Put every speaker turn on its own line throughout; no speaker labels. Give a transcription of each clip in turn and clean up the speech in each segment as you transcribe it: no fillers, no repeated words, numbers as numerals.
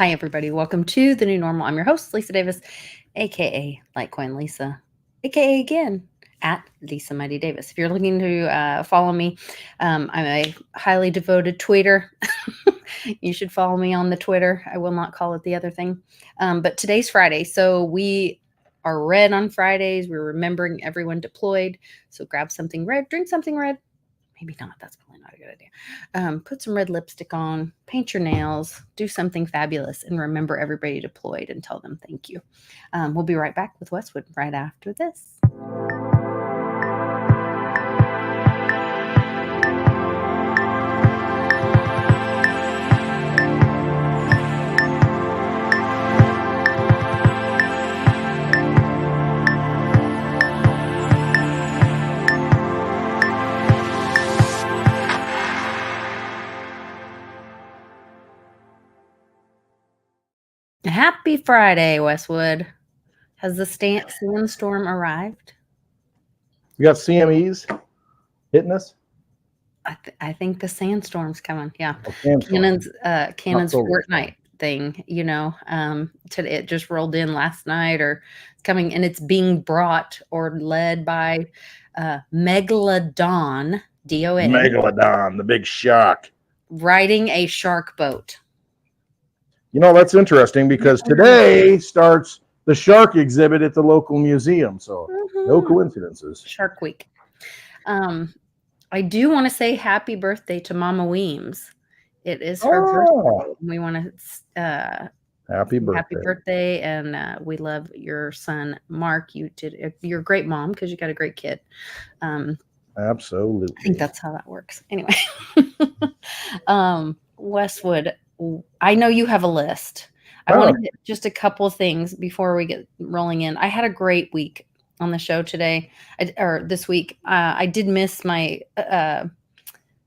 Hi, everybody. Welcome to the new normal. I'm your host, Lisa Davis, aka Litecoin Lisa, aka again at Lisa Mighty Davis. If you're looking to follow me, I'm a highly devoted tweeter. You should follow me on the Twitter. I will not call it the other thing. But today's Friday, so we are red on Fridays. We're remembering everyone deployed. So grab something red, drink something red. Maybe not. That's probably not a good idea. Put some red lipstick on, paint your nails, do something fabulous, and remember everybody deployed and tell them thank you. We'll be right back with Westwood right after this. Happy Friday, Westwood. Has the sandstorm arrived?
You got CMEs hitting us?
I think the sandstorm's coming. Yeah.
Oh, sandstorm.
Cannon's
so
Fortnite thing, it just rolled in last night or it's coming, and it's being brought or led by Megalodon, DON,
Megalodon, the big shark.
riding a shark boat.
You know, that's interesting because today starts the shark exhibit at the local museum. So no coincidences.
Shark Week. I do want to say happy birthday to Mama Weems. It is her birthday. We want to
happy
birthday, and we love your son Mark. You're a great mom because you got a great kid.
Absolutely.
I think that's how that works. Anyway, Westwood, I know you have a list. I want to hit just a couple of things before we get rolling in. I had a great week on the show today, or this week. I did miss my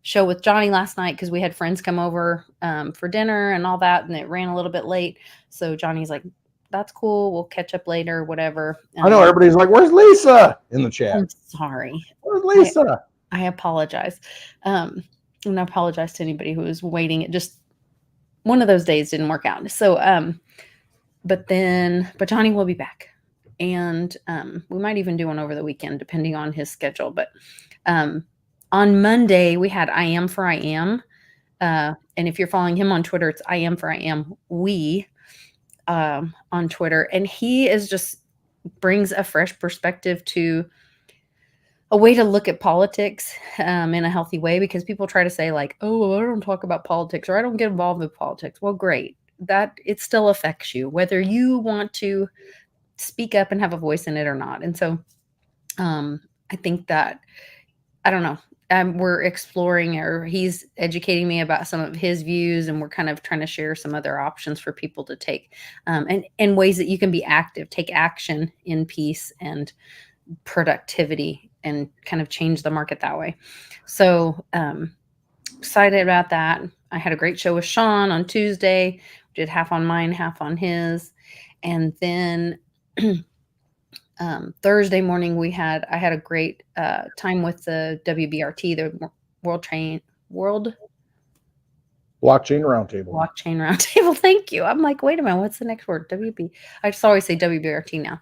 show with Johnny last night because we had friends come over for dinner and all that, and it ran a little bit late. So Johnny's like, that's cool. We'll catch up later, whatever.
I know everybody's like, where's Lisa in the chat?
I'm sorry.
Where's Lisa?
I apologize. And I apologize to anybody who was waiting. It just, one of those days didn't work out. So, but Johnny will be back. And we might even do one over the weekend, depending on his schedule. But on Monday, we had I Am for I Am. And if you're following him on Twitter, it's I Am for I Am We on Twitter. And he is just brings a fresh perspective to a way to look at politics in a healthy way, because people try to say like, oh, I don't talk about politics or I don't get involved with politics. Well, great. That it still affects you, whether you want to speak up and have a voice in it or not. And so I think that, I don't know, we're exploring, or he's educating me about some of his views, and we're kind of trying to share some other options for people to take and ways that you can be active, take action in peace and productivity, and kind of change the market that way. So excited about that. I had a great show with Sean on Tuesday. We did half on mine, half on his. And then Thursday morning, I had a great time with the WBRT, the Blockchain Roundtable. Thank you. I'm like, wait a minute, what's the next word? WB. I just always say WBRT now.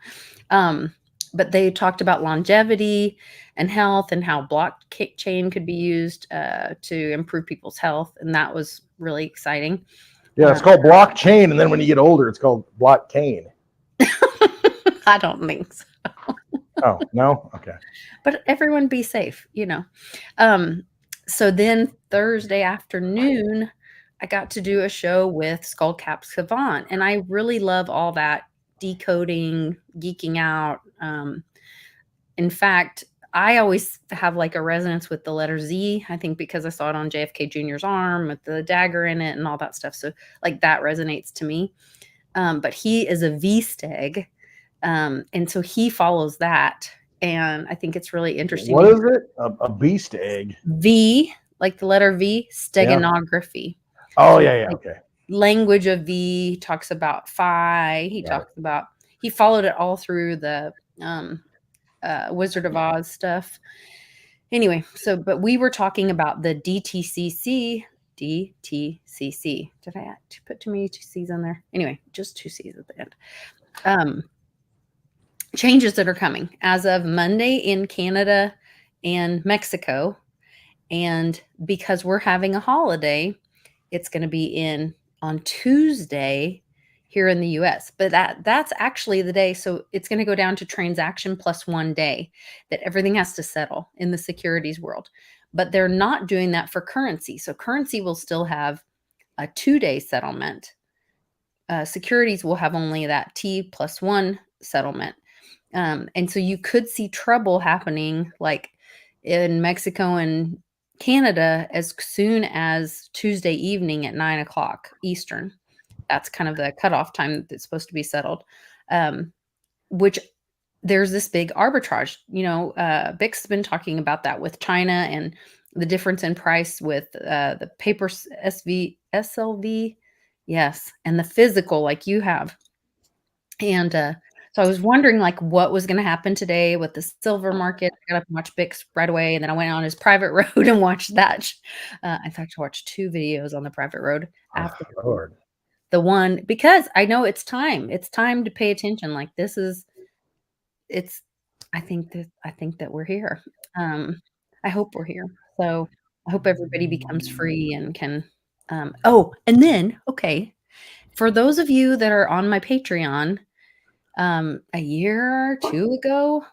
But they talked about longevity and health and how blockchain could be used to improve people's health. And that was really exciting.
Yeah, it's called blockchain. And then when you get older, it's called blockchain.
I don't think so.
Oh, no? Okay.
But everyone be safe, So then Thursday afternoon, I got to do a show with Skullcap Savant. And I really love all that decoding, geeking out. In fact, I always have like a resonance with the letter Z, I think because I saw it on JFK Jr.'s arm with the dagger in it and all that stuff. So like that resonates to me. But he is a V-Steg. And so he follows that. And I think it's really interesting.
What is it? A beast egg.
V, like the letter V, steganography.
Oh, yeah. Okay.
Language of V, talks about phi. He followed it all through the Wizard of Oz stuff. Anyway, but we were talking about the DTCC DTCC. Did I put too many C's on there? Anyway, just 2 C's at the end. Changes that are coming as of Monday in Canada and Mexico. And because we're having a holiday, it's going to be in on Tuesday here in the US. But that's actually the day. So it's going to go down to transaction plus 1 day that everything has to settle in the securities world. But they're not doing that for currency. So currency will still have a 2-day settlement. Securities will have only that T plus 1 settlement. And so you could see trouble happening like in Mexico and Canada as soon as Tuesday evening at 9:00 Eastern. That's kind of the cutoff time that's supposed to be settled. Which there's this big arbitrage. Bix has been talking about that with China and the difference in price with the paper SLV, yes, and the physical like you have. And so I was wondering like what was going to happen today with the silver market. I got up and watched Bix right away, and then I went on his private road and watched that. In fact, I watched 2 videos on the private road after
Lord.
the one because I know it's time. It's time to pay attention. Like I think that we're here. I hope we're here. So I hope everybody becomes free and can. And then for those of you that are on my Patreon. A year or 2 ago,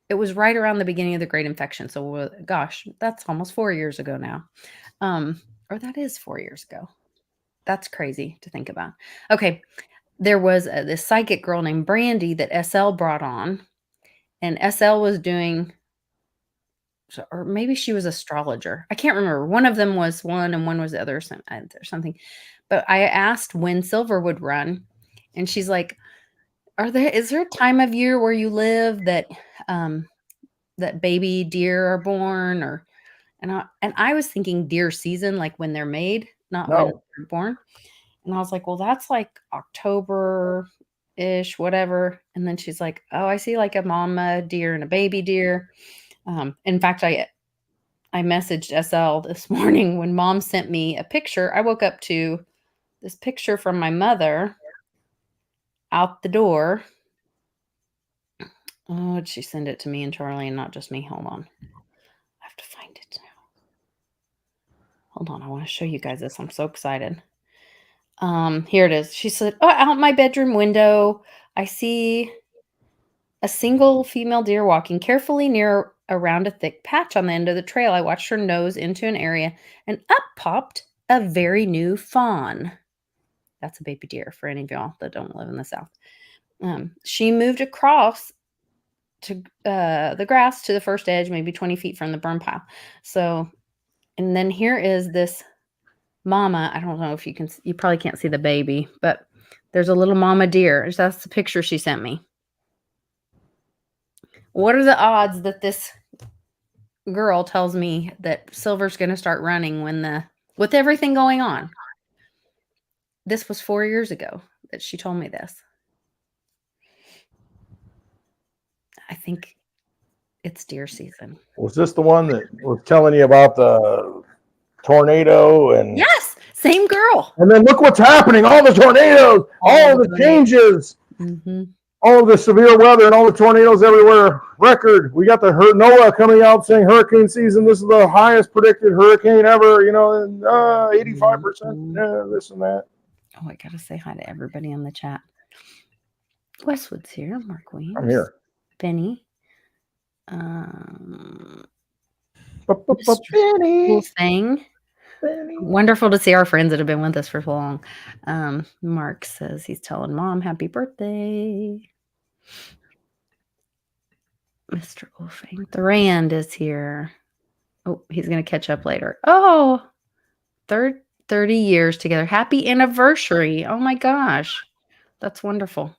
it was right around the beginning of the Great Infection. So, gosh, that's almost 4 years ago now. Or that is 4 years ago. That's crazy to think about. Okay. There was this psychic girl named Brandy that SL brought on, and SL was doing, or maybe she was astrologer. I can't remember. One of them was one and one was the other or something. But I asked when silver would run, and she's like, is there a time of year where you live that that baby deer are born and I was thinking deer season, like when they're made, not when they're born. And I was like, well, that's like October-ish, whatever. And then she's like, oh, I see like a mama deer and a baby deer. In fact, I messaged SL this morning when Mom sent me a picture. I woke up to this picture from my mother out the door. Oh, did she send it to me and Charlie and not just me? Hold on. I have to find it now. Hold on. I want to show you guys this. I'm so excited. Here it is. She said, out my bedroom window, I see a single female deer walking carefully near around a thick patch on the end of the trail. I watched her nose into an area and up popped a very new fawn. That's a baby deer for any of y'all that don't live in the South. She moved across to the grass to the first edge, maybe 20 feet from the burn pile. So, and then here is this mama. I don't know if you probably can't see the baby, but there's a little mama deer. That's the picture she sent me. What are the odds that this girl tells me that silver's going to start running with everything going on? This was 4 years ago that she told me this. I think it's deer season.
Was this the one that was telling you about the tornado? And
yes, same girl.
And then look what's happening. All the tornadoes, all the changes, all the severe weather and all the tornadoes everywhere. Record. We got the NOAA coming out saying hurricane season. This is the highest predicted hurricane ever, and 85%, this and that.
Oh, I got to say hi to everybody in the chat. Westwood's here. Mark Williams.
I'm here.
Benny.
Benny.
Thing. Wonderful to see our friends that have been with us for so long. Mark says he's telling Mom happy birthday. Mr. Wolfing. Thorand is here. Oh, he's going to catch up later. Oh, 30 years together. Happy anniversary. Oh my gosh. That's wonderful.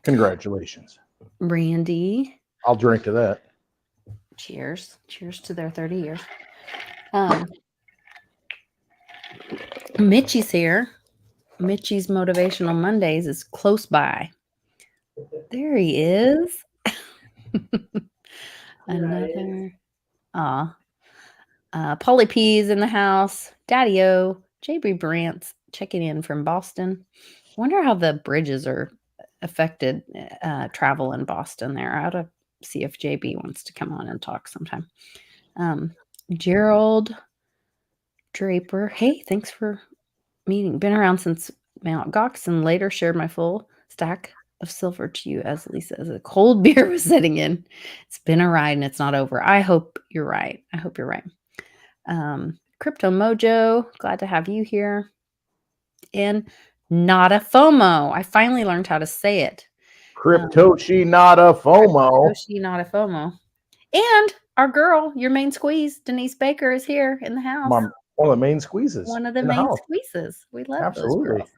Congratulations.
Randy.
I'll drink to that.
Cheers. Cheers to their 30 years. Mitchie's here. Mitchie's Motivational Mondays is close by. There he is. Another. Polly P's in the house. Daddy O. JB Brant's checking in from Boston. Wonder how the bridges are affected travel in Boston there. I ought to see if JB wants to come on and talk sometime. Gerald Draper. Hey, thanks for meeting. Been around since Mount Gox and later shared my full stack of silver to you as Lisa as a cold beer was setting in. It's been a ride and it's not over. I hope you're right. I hope you're right. Crypto Mojo, glad to have you here. And not a FOMO. I finally learned how to say it.
Cryptoshi, not a FOMO.
Cryptoshi, not a FOMO. And our girl, your main squeeze, Denise Baker, is here in the house.
One of the main squeezes.
One of the main squeezes. We love
Absolutely.
those girls.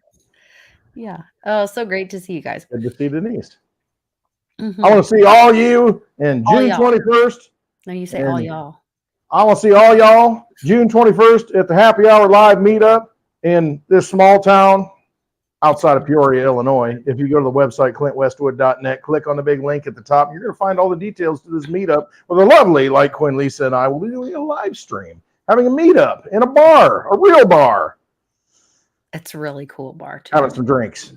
Yeah. Oh, so great to see you guys.
Good to see Denise. Mm-hmm. I want to see all you in June 21st.
No, you say all y'all.
I want to see all y'all June 21st at the Happy Hour Live meetup in this small town outside of Peoria, Illinois. If you go to the website, clintwestwood.net, click on the big link at the top, you're going to find all the details to this meetup with a lovely Light Coin Lisa and I will be doing a live stream, having a meetup in a bar, a real bar.
It's a really cool bar, too.
Having some drinks.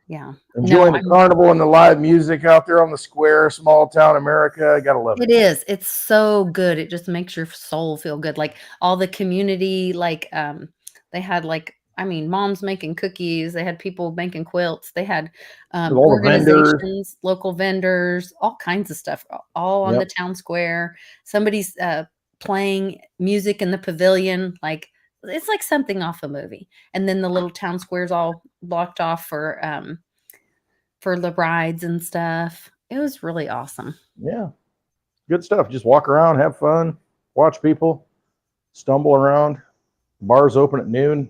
Yeah.
Enjoying the carnival and the live music out there on the square, small town America. I gotta love it.
It is. It's so good. It just makes your soul feel good. Like all the community, like they had moms making cookies. They had people making quilts. They had organizations, local vendors, all kinds of stuff, all on the town square. Somebody's playing music in the pavilion, like it's like something off a movie. And then the little town squares all blocked off for the rides and stuff. It was really awesome.
Yeah. Good stuff. Just walk around, have fun, watch people, stumble around. Bars open at noon,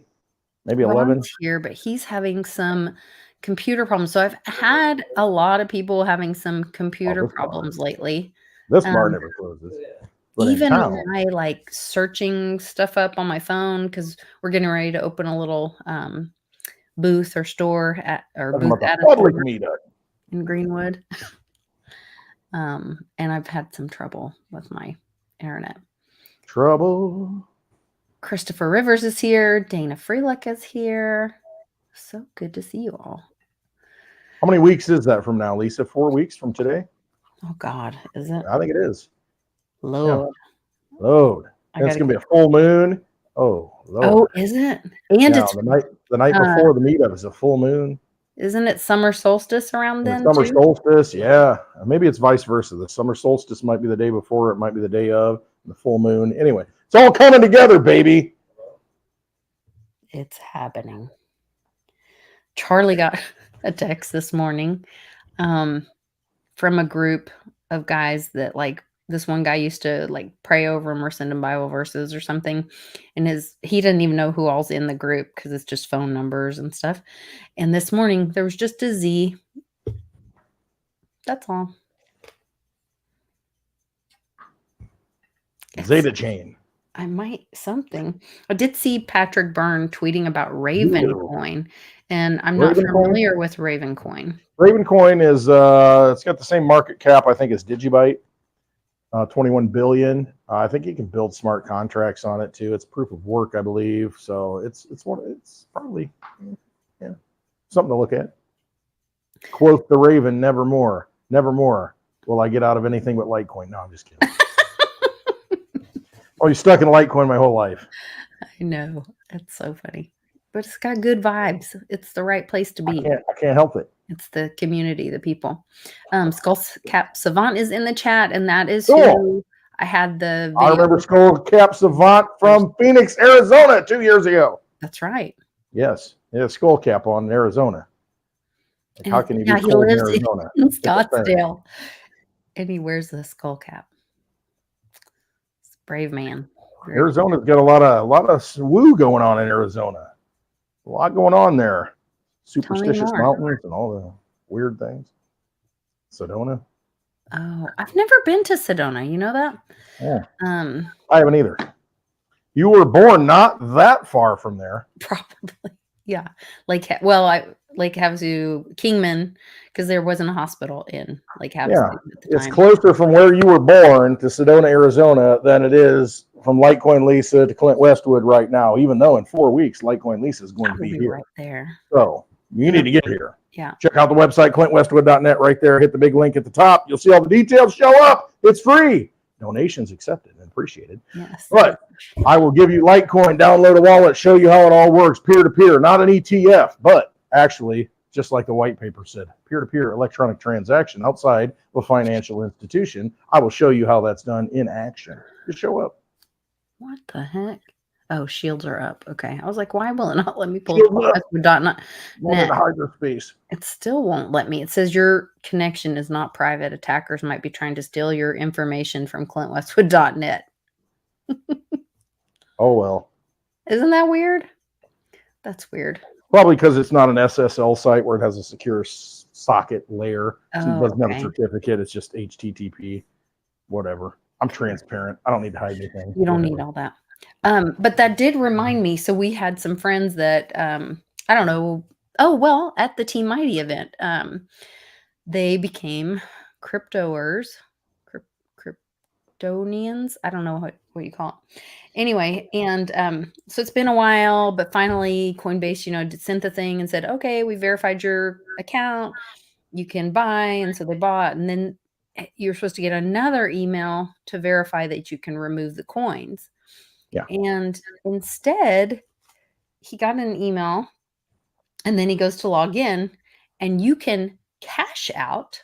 maybe 11.
Here, but he's having some computer problems. So I've had a lot of people having some computer problems lately.
This bar never closes.
Even my searching stuff up on my phone, because we're getting ready to open a little booth or store at a
public meetup
in Greenwood. And I've had some trouble with my internet.
Trouble.
Christopher Rivers is here. Dana Freelick is here. So good to see you all.
How many weeks is that from now, Lisa? 4 weeks from today?
Oh God, is it?
I think it is.
Load.
Yeah. Load. It's gonna be a full moon. Oh, Lord.
Oh, is it? And it's
the night before the meetup is a full moon.
Isn't it summer solstice around then?
Summer solstice, yeah. Maybe it's vice versa. The summer solstice might be the day before, it might be the day of the full moon. Anyway, it's all coming together, baby.
It's happening. Charlie got a text this morning from a group of guys that this one guy used to pray over him or send him Bible verses or something. And he doesn't even know who all's in the group because it's just phone numbers and stuff. And this morning there was just a Z. That's all.
Zeta chain.
I did see Patrick Byrne tweeting about Ravencoin, and I'm not familiar with Ravencoin.
Ravencoin is it's got the same market cap, I think, as Digibyte. 21 billion. I think you can build smart contracts on it too. It's proof of work, I believe. So it's probably something to look at. Quote the Raven, nevermore will I get out of anything but Litecoin. No, I'm just kidding. Oh, you're stuck in Litecoin my whole life.
I know. It's so funny. But it's got good vibes. It's the right place to be.
I can't help it.
It's the community, the people. Skullcap Savant is in the chat, and that is who I had the video.
I remember Skullcap Savant from Phoenix, Arizona 2 years ago.
That's right.
Yes. Yeah, Skullcap on Arizona. How can he be cold in Arizona?
In Scottsdale. And he wears the skullcap. It's a brave man.
Arizona's got a lot of woo going on in Arizona. A lot going on there. Superstitious mountains and all the weird things. Sedona.
Oh, I've never been to Sedona. You know that?
Yeah. I haven't either. You were born not that far from there.
Probably. Yeah. Lake Havasu, Kingman, because there wasn't a hospital in Lake Havasu at the time.
It's closer from where you were born to Sedona, Arizona than it is from Litecoin Lisa to Clint Westwood right now, even though in 4 weeks, Litecoin Lisa is going to be here.
Right there.
So you need to get here.
Yeah.
Check out the website, clintwestwood.net right there. Hit the big link at the top. You'll see all the details show up. It's free. Donations accepted and appreciated.
Yes.
But I will give you Litecoin, download a wallet, show you how it all works, peer-to-peer, not an ETF, but actually, just like the white paper said, peer-to-peer electronic transaction outside of a financial institution. I will show you how that's done in action. Just show up.
What the heck? Oh, shields are up. Okay. I was like, why will it not let me pull
Shields up.
.net?
Not in hyperspace.
It still won't let me. It says your connection is not private. Attackers might be trying to steal your information from clintwestwood.net.
Oh, well.
Isn't that weird? That's weird.
Probably because it's not an SSL site where it has a secure socket layer. So it doesn't have a certificate. It's just HTTP, whatever. I'm transparent. I don't need to hide anything.
You don't need all that. But that did remind me. So we had some friends that, I don't know. Oh, well, at the Team Mighty event, they became cryptoers, Kryptonians. I don't know what you call it. Anyway, and so it's been a while, but finally Coinbase, sent the thing and said, okay, we verified your account. You can buy. And so they bought. And then you're supposed to get another email to verify that you can remove the coins.
Yeah.
And instead, he got an email and then he goes to log in and you can cash out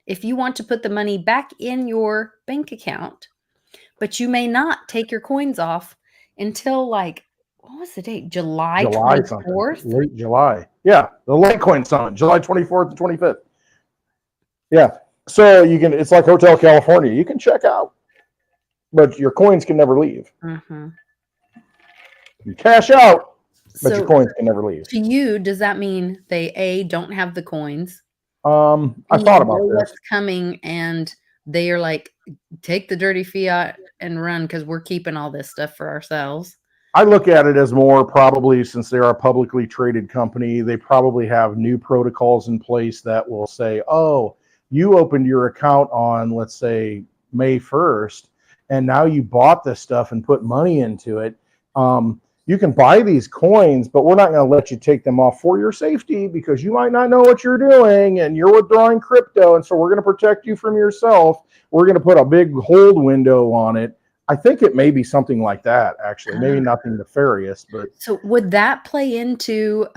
if you want to put the money back in your bank account, but you may not take your coins off until what was the date? July 24th?
Late July. Yeah. The Litecoin Summit, July 24th to 25th. Yeah. So it's like Hotel California. You can check out, but your coins can never leave.
Mm-hmm.
You cash out, but your coins can never leave.
To you, does that mean they don't have the coins?
I thought about this.
What's coming, and they are like, take the dirty fiat and run because we're keeping all this stuff for ourselves.
I look at it as more probably, since they're a publicly traded company, they probably have new protocols in place that will say, oh, you opened your account on, let's say, May 1st, and now you bought this stuff and put money into it. You can buy these coins, but we're not going to let you take them off for your safety because you might not know what you're doing and you're withdrawing crypto. And so we're going to protect you from yourself. We're going to put a big hold window on it. I think it may be something like that, actually. Maybe nothing nefarious, but.
So would that play into.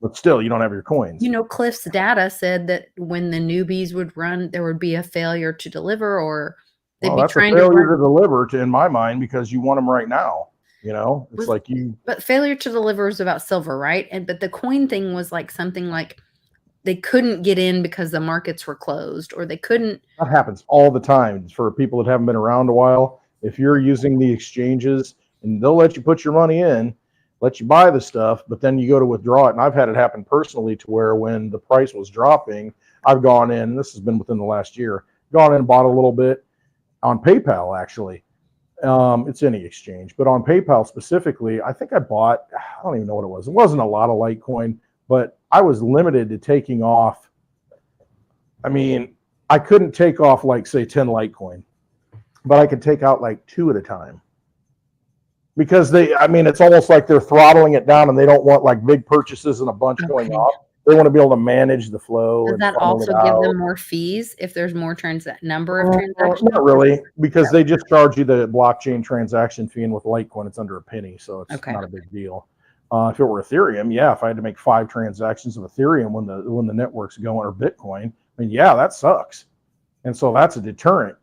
But still, you don't have your coins.
Cliff's data said that when the newbies would run, there would be a failure to deliver, or they'd be trying
to deliver, in my mind, because you want them right now. It's like you.
But failure to deliver is about silver, right? But the coin thing was like something like they couldn't get in because the markets were closed, or they couldn't.
That happens all the time for people that haven't been around a while. If you're using the exchanges, and they'll let you put your money in, let you buy the stuff, but then you go to withdraw it. And I've had it happen personally to where when the price was dropping, I've gone in, this has been within the last year, gone in and bought a little bit on PayPal, actually. It's any exchange, but on PayPal specifically, I think I bought, I don't even know what it was. It wasn't a lot of Litecoin, but I was limited to taking off. I mean, I couldn't take off say 10 Litecoin, but I could take out 2 at a time. Because it's almost like they're throttling it down and they don't want big purchases and a bunch going off. They want to be able to manage the flow.
Does that also give them more fees if there's more number of transactions?
Not really, because they just charge you the blockchain transaction fee, and with Litecoin, it's under a penny, so it's not a big deal. If it were Ethereum, if I had to make 5 transactions of Ethereum when the network's going, or Bitcoin, that sucks. And so that's a deterrent,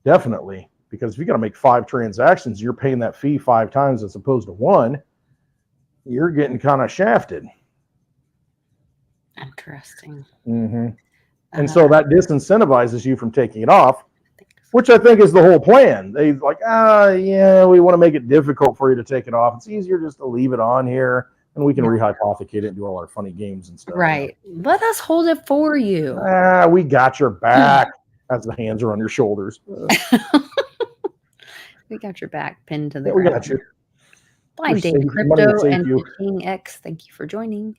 definitely. Because if you got to make 5 transactions, you're paying that fee 5 times as opposed to 1. You're getting kind of shafted.
Interesting.
Mm-hmm. And so that disincentivizes you from taking it off, which I think is the whole plan. They we want to make it difficult for you to take it off. It's easier just to leave it on here, and we can rehypothecate it and do all our funny games and stuff.
Right. Let us hold it for you.
We got your back. As the hands are on your shoulders.
We got your back pinned to the
ground.
We
got you.
Blind Date Crypto and King X, thank you for joining.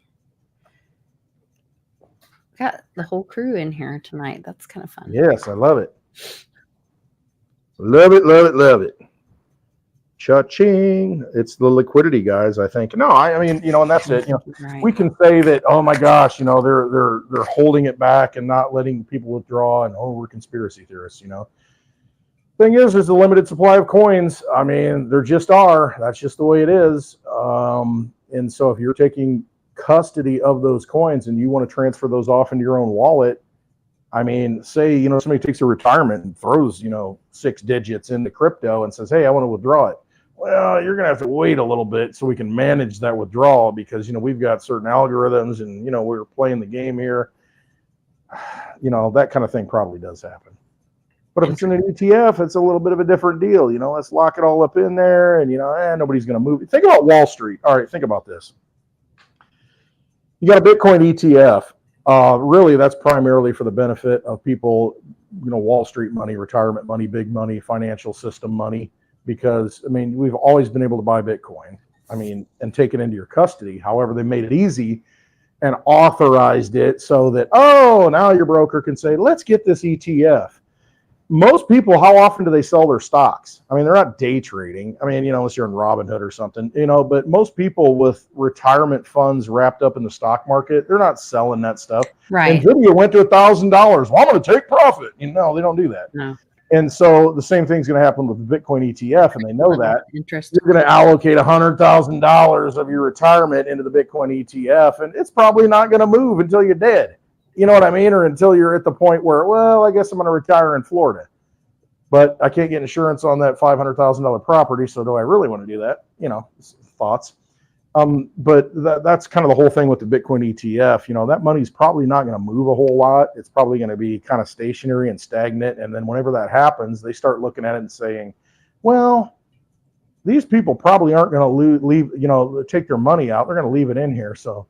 Got the whole crew in here tonight. That's kind of fun.
Yes, I love it. Love it, love it, love it. Cha-ching. It's the liquidity guys, I think. No, I mean, and that's it.
Right.
We can say that, oh my gosh, they're holding it back and not letting people withdraw, and we're conspiracy theorists. Thing is, there's a limited supply of coins. I mean, there just are. That's just the way it is. And so if you're taking custody of those coins and you want to transfer those off into your own wallet, I mean, say, somebody takes a retirement and throws, 6 digits into crypto and says, hey, I want to withdraw it. Well, you're going to have to wait a little bit so we can manage that withdrawal because, we've got certain algorithms and, we're playing the game here. That kind of thing probably does happen. But if it's in an ETF, it's a little bit of a different deal. Let's lock it all up in there and, nobody's going to move. Think about Wall Street. All right, think about this. You got a Bitcoin ETF. Really, that's primarily for the benefit of people, Wall Street money, retirement money, big money, financial system money, because, we've always been able to buy Bitcoin, and take it into your custody. However, they made it easy and authorized it so that, now your broker can say, let's get this ETF. Most people, how often do they sell their stocks? They're not day trading. Unless you're in Robinhood or something, but most people with retirement funds wrapped up in the stock market, they're not selling that stuff.
Right.
NVIDIA went to $1,000. Well, I'm going to take profit. They don't do that.
No.
And so the same thing's going to happen with the Bitcoin ETF, and they know that.
Interesting.
You're going to allocate $100,000 of your retirement into the Bitcoin ETF, and it's probably not going to move until you're dead. You know what I mean? Or until you're at the point where, well, I guess I'm going to retire in Florida, but I can't get insurance on that $500,000 property. So do I really want to do that? Thoughts. But that's kind of the whole thing with the Bitcoin ETF. That money's probably not going to move a whole lot. It's probably going to be kind of stationary and stagnant. And then whenever that happens, they start looking at it and saying, well, these people probably aren't going to leave, take their money out. They're going to leave it in here. So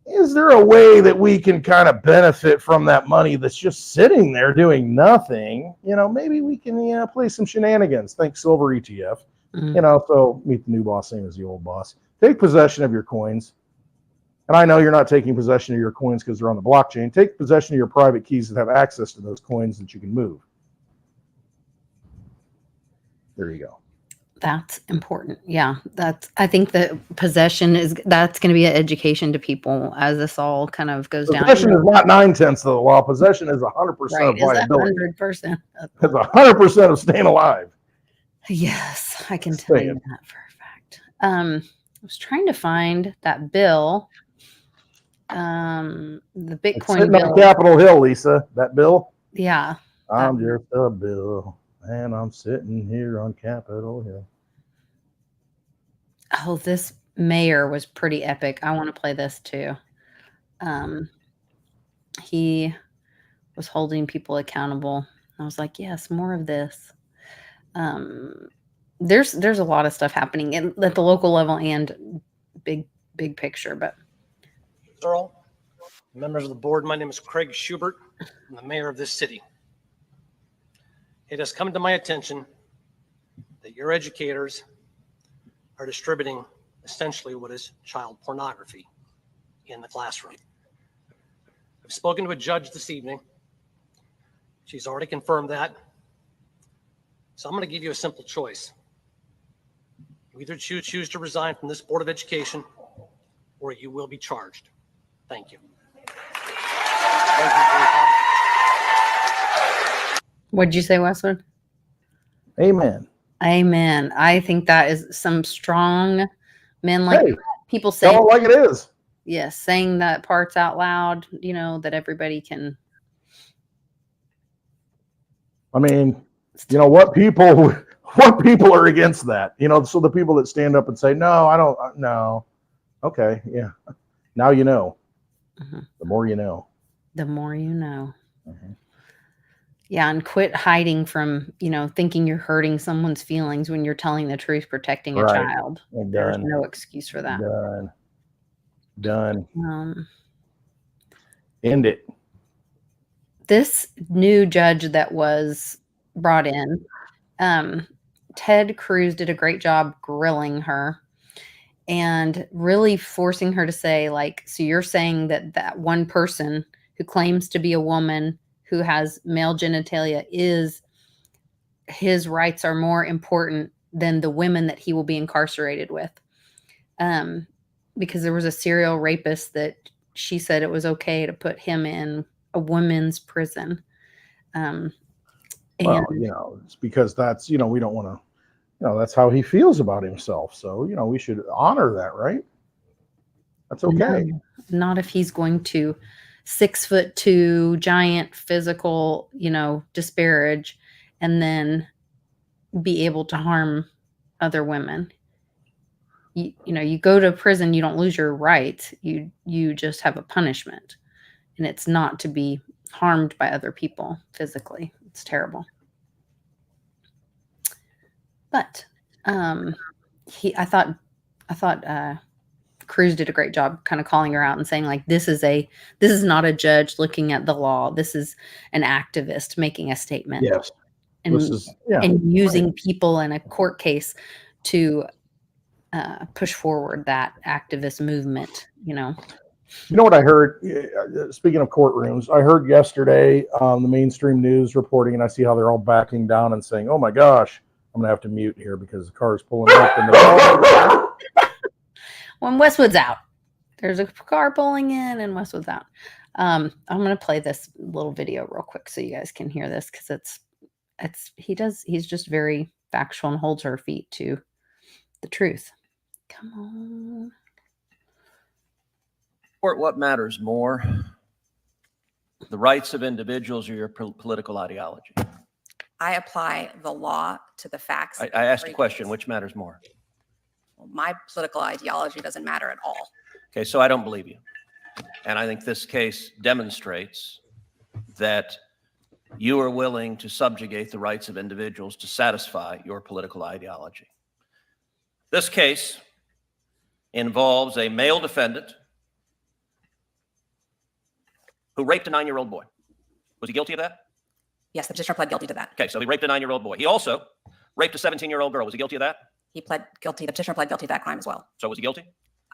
is there a way that we can kind of benefit from that money that's just sitting there doing nothing? Maybe we can play some shenanigans. Think silver ETF. So meet the new boss, same as the old boss. Take possession of your coins. And I know you're not taking possession of your coins because they're on the blockchain. Take possession of your private keys that have access to those coins that you can move. There you go.
That's important. Yeah. I think that possession that's going to be an education to people as this all kind of goes down.
Possession is not 9/10 of the law. Possession is 100% of viability.
100%.
It's 100% of staying alive.
Yes, I can tell you that for a fact. I was trying to find that bill. The Bitcoin bill.
On Capitol Hill, Lisa. That bill?
Yeah.
I'm just a bill, and I'm sitting here on Capitol Hill.
Oh, this mayor was pretty epic. I want to play this too. He was holding people accountable. I was like, yes, more of this. There's a lot of stuff happening at the local level and big picture. But
Earl, members of the board, my name is Craig Schubert. I'm the mayor of this city. It has come to my attention that your educators are distributing essentially what is child pornography in the classroom. I've spoken to a judge this evening. She's already confirmed that. So I'm going to give you a simple choice. You either choose to resign from this Board of Education or you will be charged. Thank you.
what'd you say, Westwood?
Amen.
Amen. I think that is some strong men like people say.
Tell it like it is.
Yes, saying that parts out loud, that everybody can.
What people are against that? So the people that stand up and say, no, I don't know. Okay. Yeah. Now you know.
Mm-hmm.
The more you know.
The more you know.
Mm-hmm.
Yeah, and quit hiding from, thinking you're hurting someone's feelings when you're telling the truth, protecting a child. There's no excuse for that.
Done. End it.
This new judge that was brought in, Ted Cruz did a great job grilling her and really forcing her to say, so you're saying that one person who claims to be a woman who has male genitalia his rights are more important than the women that he will be incarcerated with. Because there was a serial rapist that she said it was okay to put him in a women's prison.
Well,
And
it's because that's, we don't want to, that's how he feels about himself. So, we should honor that, right? That's okay.
not if he's going to 6'2" giant physical, disparage and then be able to harm other women. You go to prison, you don't lose your rights. You just have a punishment, and it's not to be harmed by other people physically. It's terrible. But I thought Cruz did a great job kind of calling her out and saying, like, this is not a judge looking at the law. This is an activist making a statement.
Yes.
And using people in a court case to push forward that activist movement,
You know what I heard? Speaking of courtrooms, I heard yesterday the mainstream news reporting, and I see how they're all backing down and saying, "Oh my gosh, I'm gonna have to mute here because the car is pulling up." And
when Westwood's out, there's a car pulling in, and Westwood's out. I'm gonna play this little video real quick so you guys can hear this, because he's just very factual and holds her feet to the truth. Come on.
What matters more, the rights of individuals or your political ideology?
I apply the law to the facts.
I asked a question, which matters more?
Well, my political ideology doesn't matter at all.
Okay, so I don't believe you. And I think this case demonstrates that you are willing to subjugate the rights of individuals to satisfy your political ideology. This case involves a male defendant who raped a 9-year-old boy. Was he guilty of that?
Yes, the petitioner pled guilty to that.
Okay, so he raped a 9-year-old boy. He also raped a 17-year-old girl. Was he guilty of that?
He pled guilty. The petitioner pled guilty to that crime as well.
So was he guilty?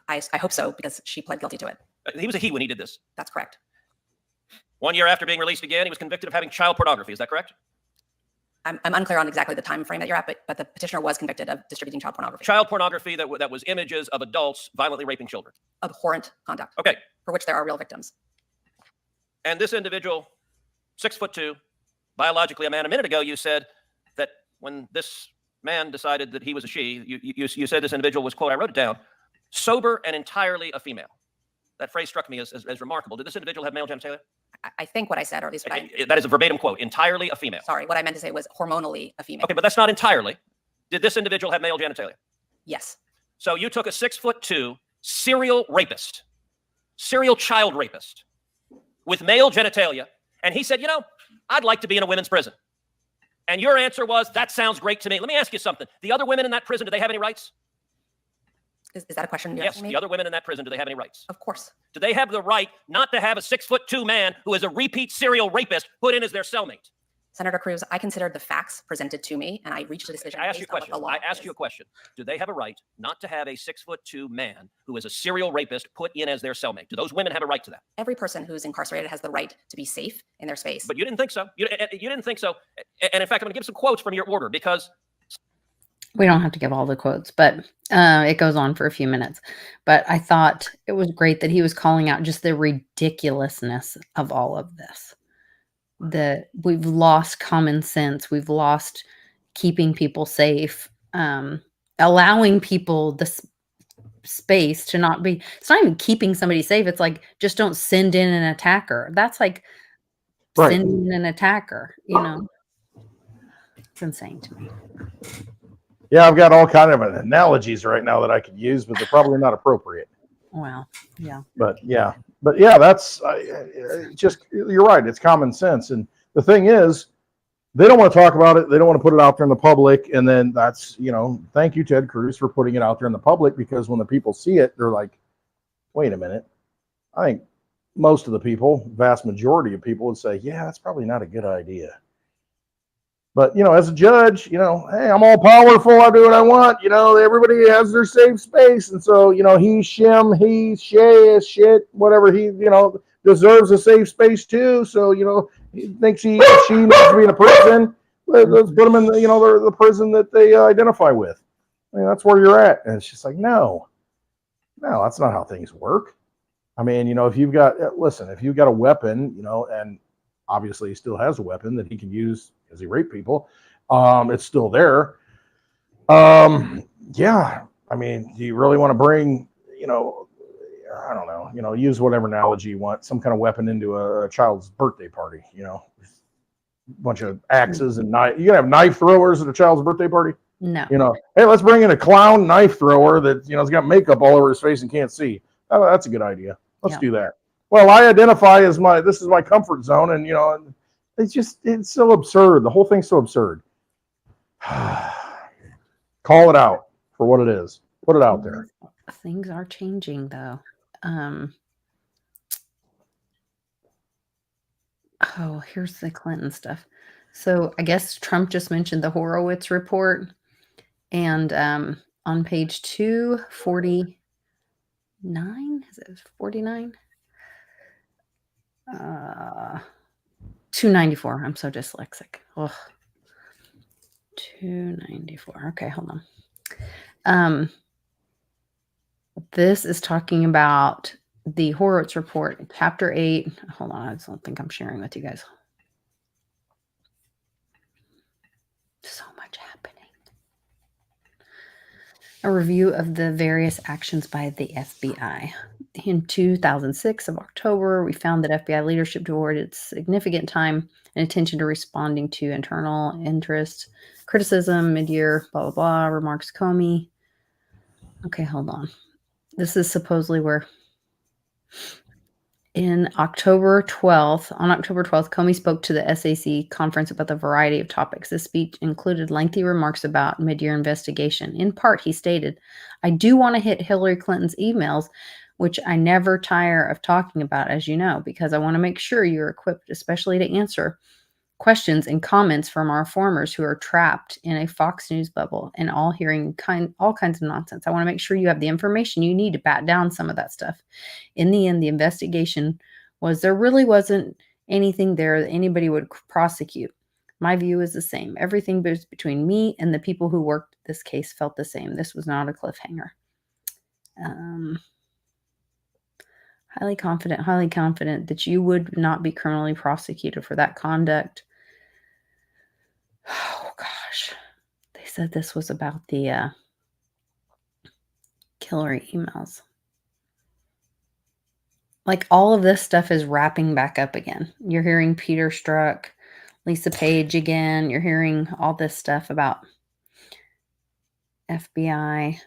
I hope so, because she pled guilty to it.
He was a he when he did this.
That's correct.
1 year after being released again, he was convicted of having child pornography. Is that correct?
I'm unclear on exactly the time frame that you're at, but the petitioner was convicted of distributing child pornography.
Child pornography that was images of adults violently raping children.
Abhorrent conduct.
Okay.
For which there are real victims.
And this individual, 6'2", biologically a man. A minute ago, you said that when this man decided that he was a she, you said this individual was, quote, I wrote it down, sober and entirely a female. That phrase struck me as remarkable. Did this individual have male genitalia?
I think what I said, or at least what
that is a verbatim quote, entirely a female.
Sorry, what I meant to say was hormonally a female.
Okay, but that's not entirely. Did this individual have male genitalia?
Yes.
So you took a 6'2" serial rapist, serial child rapist with male genitalia, and he said, I'd like to be in a women's prison. And your answer was, that sounds great to me. Let me ask you something. The other women in that prison, do they have any rights?
Is that a question you're
Yes,
asking me?
the other women in that prison, do they have any rights?
Of course.
Do they have the right not to have a 6'2" man who is a repeat serial rapist put in as their cellmate?
Senator Cruz, I considered the facts presented to me, and I reached a decision.
I asked you a
based on what
question.
the law
I asked
is.
you a question. Do they have a right not to have a 6'2" man who is a serial rapist put in as their cellmate? Do those women have a right to that?
Every person who's incarcerated has the right to be safe in their space.
But you didn't think so. You didn't think so. And in fact, I'm going to give some quotes from your order because
We don't have to give all the quotes, but it goes on for a few minutes. But I thought it was great that he was calling out just the ridiculousness of all of this. That we've lost common sense. We've lost keeping people safe, allowing people the space to not be. It's not even keeping somebody safe. It's like, just don't send in an attacker. That's like
Right.
sending in an attacker, It's insane to me.
Yeah, I've got all kind of analogies right now that I could use, but they're probably not appropriate.
Wow. Yeah.
But yeah, that's just, you're right. It's common sense. And the thing is, they don't want to talk about it. They don't want to put it out there in the public. And then that's, thank you, Ted Cruz, for putting it out there in the public, because when the people see it, they're like, wait a minute. I think most of the people, vast majority of people would say, yeah, that's probably not a good idea. But, as a judge, hey, I'm all powerful. I do what I want. Everybody has their safe space. And so, he, shim, he, shay, shit, whatever, he, deserves a safe space too. So, he thinks she needs to be in a prison. Let's put them in the, the prison that they identify with. I mean, that's where you're at. And it's just like, no, that's not how things work. I mean, if you've got, if you've got a weapon, and obviously he still has a weapon that he can use as he raped people, it's still there. Yeah. I mean, do you really want to bring, I don't know, use whatever analogy you want, some kind of weapon into a child's birthday party, a bunch of axes and knife. You can have knife throwers at a child's birthday party.
No.
Hey, let's bring in a clown knife thrower that, has got makeup all over his face and can't see. Oh, that's a good idea. Let's do that. Well, I identify as this is my comfort zone. And, it's so absurd. The whole thing's so absurd. Call it out for what it is. Put it out there.
Things are changing, though. Here's the Clinton stuff. So I guess Trump just mentioned the Horowitz report. And on page 249, is it 49? 294. I'm so dyslexic. Ugh. 294. Okay, hold on. This is talking about the Horowitz report, chapter 8. Hold on, I just don't think I'm sharing with you guys. So much happening. A review of the various actions by the FBI. In 2006 of October, we found that FBI leadership devoted significant time and attention to responding to internal interest, criticism, mid-year, blah, blah, blah, remarks Comey. Okay, hold on. This is supposedly where on October 12th, Comey spoke to the SAC conference about the variety of topics. This speech included lengthy remarks about mid-year investigation. In part, he stated, I do want to hit Hillary Clinton's emails, which I never tire of talking about, as you know, because I want to make sure you're equipped, especially to answer questions and comments from our informers who are trapped in a Fox News bubble and all hearing all kinds of nonsense. I want to make sure you have the information you need to bat down some of that stuff. In the end, the investigation was there really wasn't anything there that anybody would prosecute. My view is the same. Everything between me and the people who worked this case felt the same. This was not a cliffhanger. Highly confident that you would not be criminally prosecuted for that conduct. Oh, gosh. They said this was about the Hillary emails. Like, all of this stuff is wrapping back up again. You're hearing Peter Strzok, Lisa Page again. You're hearing all this stuff about FBI.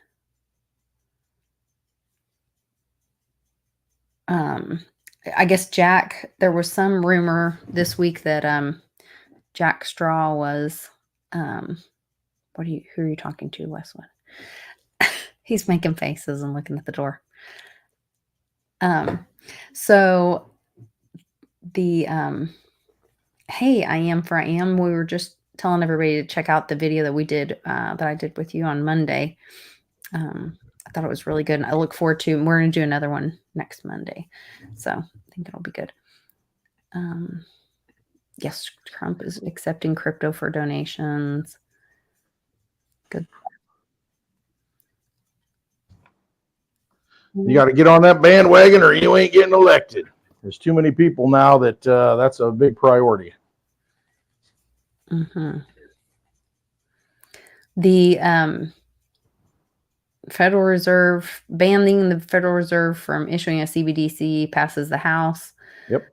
I guess there was some rumor this week that Jack Straw was, who are you talking to, Westwood? He's making faces and looking at the door. So the, hey, I am, we were just telling everybody to check out the video that we did, that I did with you on Monday. I thought it was really good, and I look forward to, we're going to do another one next Monday. So I think it'll be good. Yes, Trump is accepting crypto for donations. Good.
You got to get on that bandwagon or you ain't getting elected. There's too many people now that that's a big priority.
Mm-hmm. The Federal Reserve, banning the Federal Reserve from issuing a CBDC passes the House.
Yep.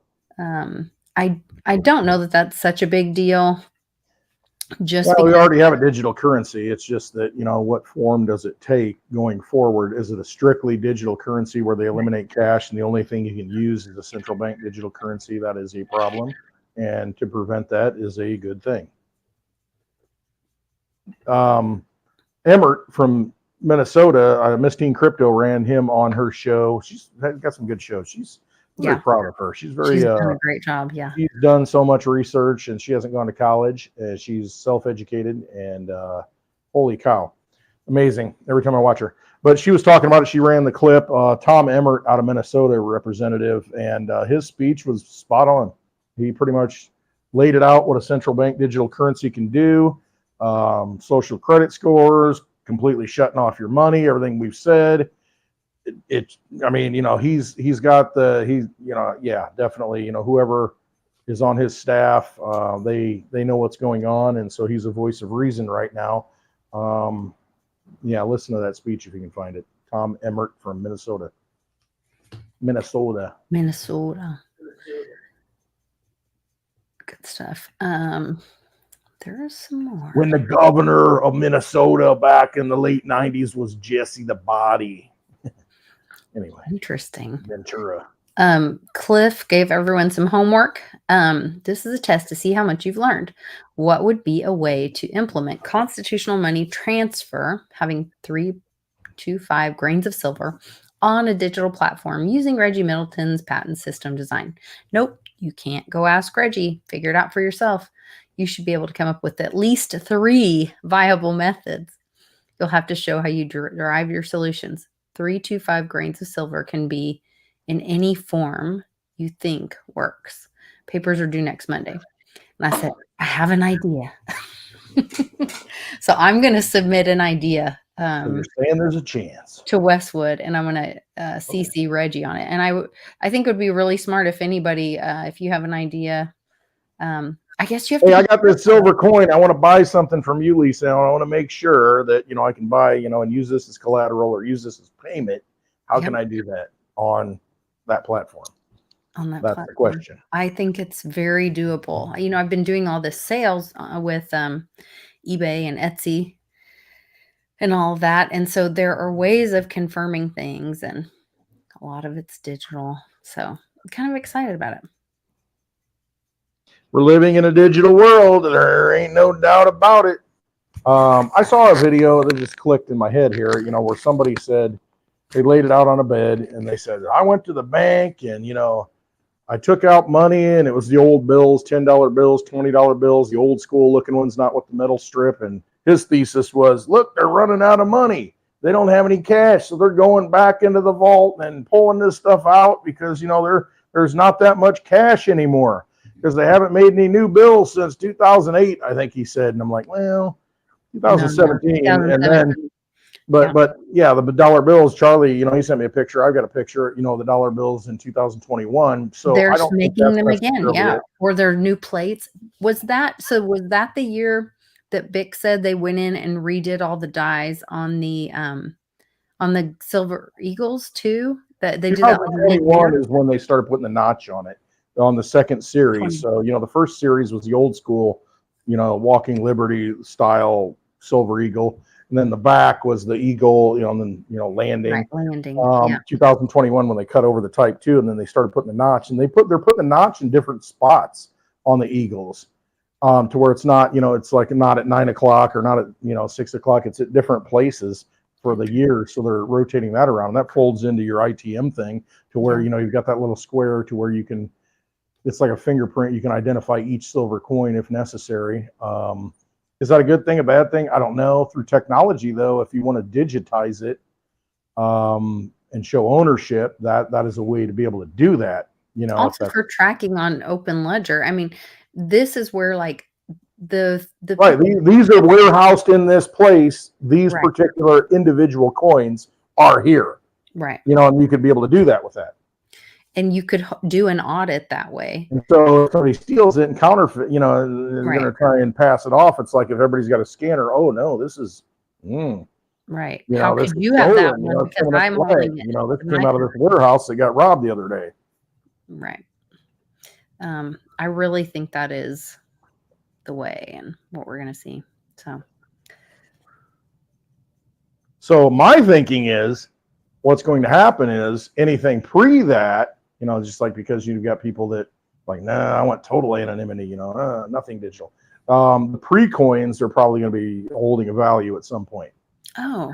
I don't know that that's such a big deal.
We already have a digital currency. It's just that, what form does it take going forward? Is it a strictly digital currency where they eliminate cash and the only thing you can use is a central bank digital currency? That is a problem. And to prevent that is a good thing. Emmert from Minnesota, Miss Teen Crypto ran him on her show. She's got some good shows. She's very proud of her. She's done
a great job. Yeah.
She's done so much research and she hasn't gone to college. She's self-educated and holy cow, amazing every time I watch her. But she was talking about it. She ran the clip. Tom Emmert out of Minnesota, representative, and his speech was spot on. He pretty much laid it out what a central bank digital currency can do. Social credit scores, completely shutting off your money, everything we've said. I mean, you know, he's got yeah, definitely, you know, whoever is on his staff, they know what's going on, and so he's a voice of reason right now. Yeah, listen to that speech if you can find it. Tom Emmert from Minnesota.
Minnesota. Good stuff. There's some more.
When the governor of Minnesota back in the late 90s was Jesse the Body. Anyway.
Interesting.
Ventura.
Cliff gave everyone some homework. This is a test to see how much you've learned. What would be a way to implement constitutional money transfer, having 3 to 5 grains of silver on a digital platform using Reggie Middleton's patent system design? Nope, you can't go ask Reggie. Figure it out for yourself. You should be able to come up with at least 3 viable methods. You'll have to show how you derive your solutions. 3 to 5 grains of silver can be in any form you think works. Papers are due next Monday. And I said, I have an idea. So I'm going to submit an idea
You're saying there's a chance
to Westwood, and I'm going to CC Reggie on it. And I think it would be really smart if anybody, if you have an idea, I guess you have
Hey,
to.
I got this silver coin. I want to buy something from you, Lisa. And I want to make sure that, you know, I can buy, you know, and use this as collateral or use this as payment. How can I do that on that platform?
On that
That's
platform.
the question.
I think it's very doable. You know, I've been doing all this sales with eBay and Etsy and all of that. And so there are ways of confirming things, and a lot of it's digital. So I'm kind of excited about it.
We're living in a digital world. There ain't no doubt about it. I saw a video that just clicked in my head here, you know, where somebody said they laid it out on a bed and they said, I went to the bank and, you know, I took out money and it was the old bills, $10 bills, $20 bills, the old school looking ones, not with the metal strip. And his thesis was, look, they're running out of money. They don't have any cash. So they're going back into the vault and pulling this stuff out because, you know, there's not that much cash anymore because they haven't made any new bills since 2008, I think he said. And I'm like, well, 2017.
No,
and then, but yeah, the dollar bills, Charlie, you know, he sent me a picture. I've got a picture, you know, the dollar bills in 2021. So
they're
I don't
making them again. Yeah. Or their new plates. Was that the year that Bic said they went in and redid all the dies on the Silver Eagles too? That they did that like
2021 is when they started putting the notch on it on the second series. So, you know, the first series was the old school, you know, Walking Liberty style Silver Eagle. And then the back was the Eagle, you know, and then, you know, landing.
Right, landing.
2021 when they cut over the Type 2 and then they started putting the notch, and they're putting the notch in different spots on the Eagles, to where it's not, you know, it's like not at 9 o'clock or not at, you know, 6 o'clock. It's at different places for the year. So they're rotating that around. That folds into your ITM thing to where, you know, you've got that little square to where you can, it's like a fingerprint. You can identify each silver coin if necessary. Is that a good thing, a bad thing? I don't know. Through technology, though, if you want to digitize it and show ownership, that is a way to be able to do that. You know,
also for tracking on Open Ledger. I mean, this is where like the
right. These are warehoused in this place. These particular individual coins are here.
Right.
You know, and you could be able to do that with that.
And you could do an audit that way.
And so if somebody steals it and counterfeit, you know, they're going to try and pass it off. It's like if everybody's got a scanner, oh no, this is,
right.
You
How
know,
could you have that one?
Because I'm holding it. You know, this came out of this warehouse that got robbed the other day.
Right. I really think that is the way and what we're going to see.
So my thinking is what's going to happen is anything pre that, you know, just like because you've got people that like, nah, I want total anonymity, you know, nothing digital. The pre-coins are probably going to be holding a value at some point.
Oh,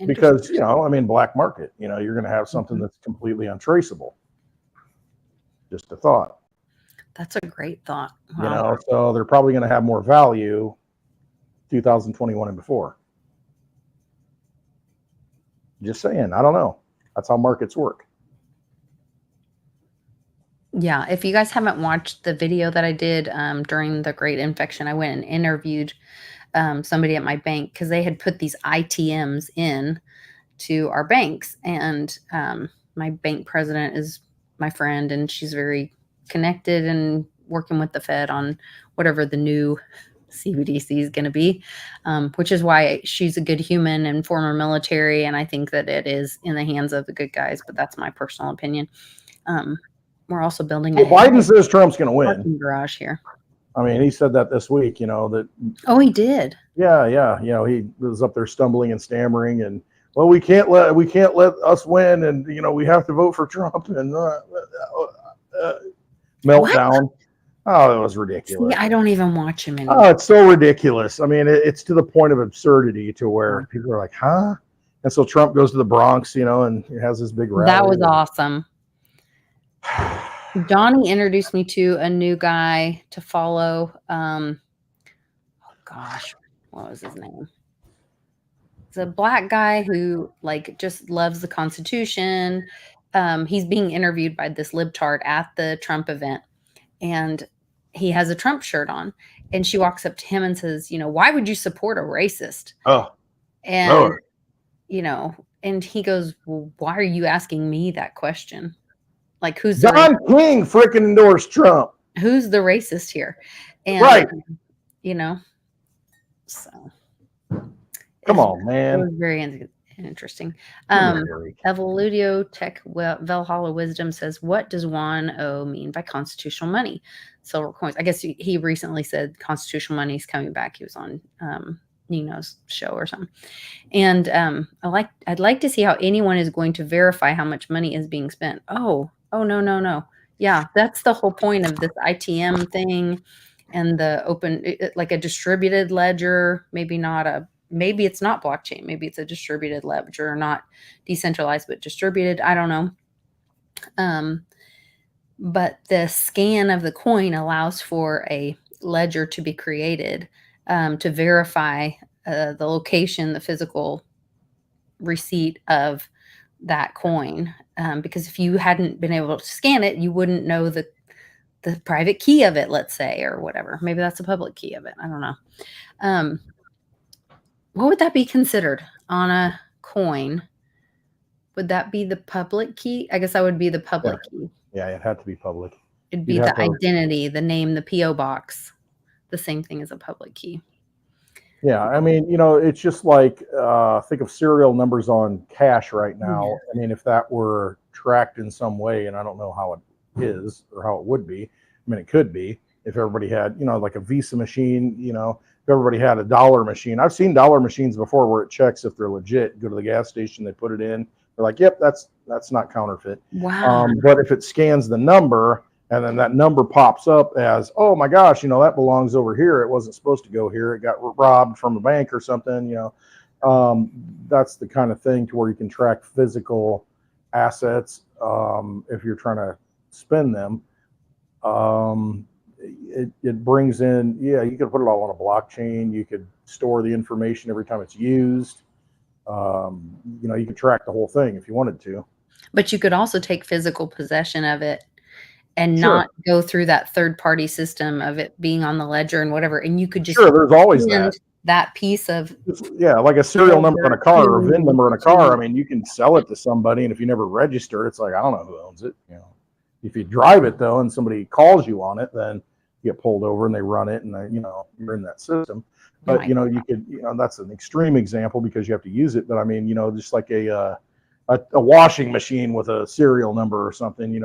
because, you know, I mean, black market, you know, you're going to have something that's completely untraceable. Just a thought.
That's a great thought. Wow.
You know, so they're probably going to have more value 2021 and before. Just saying, I don't know. That's how markets work.
Yeah, if you guys haven't watched the video that I did during the Great Infection, I went and interviewed somebody at my bank because they had put these ITMs in to our banks, and my bank president is my friend, and she's very connected and working with the Fed on whatever the new CBDC is going to be, which is why she's a good human and former military, and I think that it is in the hands of the good guys, but that's my personal opinion. We're also building
Well,
a
Biden says Trump's going to win.
parking garage here.
I mean, he said that this week, that,
Oh, he did.
yeah. He was up there stumbling and stammering and, well, we can't let us win. And, we have to vote for Trump and meltdown.
What?
Oh, it was ridiculous.
See, I don't even watch him anymore.
Oh, it's so ridiculous. I mean, it's to the point of absurdity to where people are like, huh? And so Trump goes to the Bronx, and he has this big rally.
That was awesome. Donnie introduced me to a new guy to follow. Oh gosh, what was his name? It's a black guy who just loves the Constitution. He's being interviewed by this libtard at the Trump event, and he has a Trump shirt on. And she walks up to him and says, why would you support a racist?
Oh,
and
Lord.
And he goes, well, why are you asking me that question? Like, who's
John King freaking endorsed Trump.
Who's the racist here? And,
right.
So.
Come on, man.
It was very interesting. Evoludio Tech Valhalla Wisdom says, what does Juan O mean by constitutional money? Silver coins. I guess he recently said constitutional money is coming back. He was on Nino's show or something. And I'd like to see how anyone is going to verify how much money is being spent. Oh, no. Yeah, that's the whole point of this ITM thing and the open, like a distributed ledger, maybe it's not blockchain. Maybe it's a distributed ledger, not decentralized, but distributed. I don't know. But the scan of the coin allows for a ledger to be created to verify the location, the physical receipt of that coin. Because if you hadn't been able to scan it, you wouldn't know the private key of it, let's say, or whatever. Maybe that's a public key of it. I don't know. What would that be considered on a coin? Would that be the public key? I guess that would be the public key.
Yeah, it had to be public.
It'd be the identity, the name, the P.O. box. The same thing as a public key.
Yeah, I mean, it's just like think of serial numbers on cash right now. Yeah. I mean, if that were tracked in some way, and I don't know how it is or how it would be. I mean, it could be if everybody had, like a Visa machine, if everybody had a dollar machine. I've seen dollar machines before where it checks if they're legit. Go to the gas station, they put it in. They're like, yep, that's not counterfeit.
Wow.
But if it scans the number and then that number pops up as, oh my gosh, that belongs over here. It wasn't supposed to go here. It got robbed from a bank or something, that's the kind of thing to where you can track physical assets if you're trying to spend them. It brings in, you could put it all on a blockchain. You could store the information every time it's used. You could track the whole thing if you wanted to.
But you could also take physical possession of it and not go through that third-party system of it being on the ledger and whatever. And you could just
there's always
that piece of
like a serial number on a car or a VIN number on a car. I mean, you can sell it to somebody, and if you never register, it's like, I don't know who owns it. If you drive it though, and somebody calls you on it, then you get pulled over and they run it, and you're in that system. But you could, that's an extreme example because you have to use it. But I mean, just like a washing machine with a serial number or something,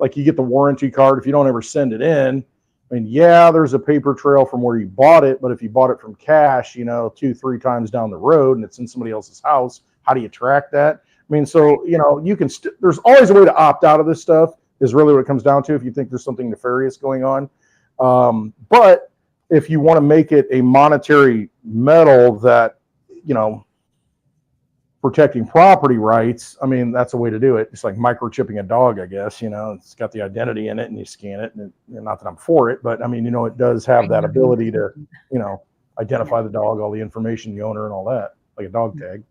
like you get the warranty card. If you don't ever send it in, I mean, there's a paper trail from where you bought it, but if you bought it from cash, 2-3 times down the road and it's in somebody else's house, how do you track that? I mean, so, you can, there's always a way to opt out of this stuff is really what it comes down to. If you think there's something nefarious going on. But if you want to make it a monetary metal that, protecting property rights, I mean, that's a way to do it. It's like microchipping a dog, I guess, it's got the identity in it and you scan it, and not that I'm for it, but I mean, it does have that ability to, identify the dog, all the information, the owner and all that, like a dog tag.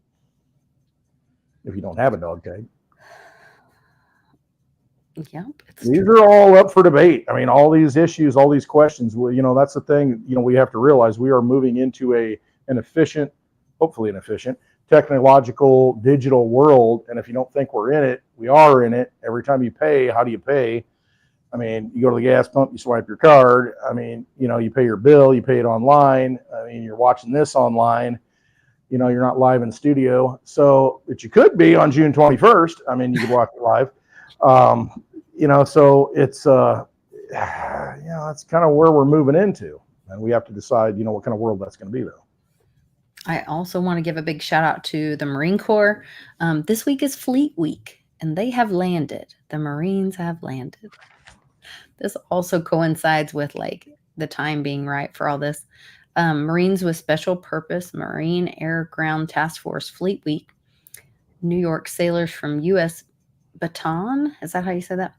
If you don't have a dog tag.
Yep. It's
These are all up for debate. I mean, all these issues, all these questions, well, that's the thing, we have to realize we are moving into an efficient, hopefully an efficient, technological, digital world. And if you don't think we're in it, we are in it. Every time you pay, how do you pay? I mean, you go to the gas pump, you swipe your card. I mean, you pay your bill, you pay it online. I mean, you're watching this online. You're not live in studio. So, but you could be on June 21st. I mean, you could watch it live. So it's, that's kind of where we're moving into. And we have to decide, what kind of world that's going to be, though.
I also want to give a big shout out to the Marine Corps. This week is Fleet Week, and they have landed. The Marines have landed. This also coincides with like the time being right for all this. Marines with Special Purpose Marine Air Ground Task Force Fleet Week. New York sailors from U.S. Baton, is that how you say that?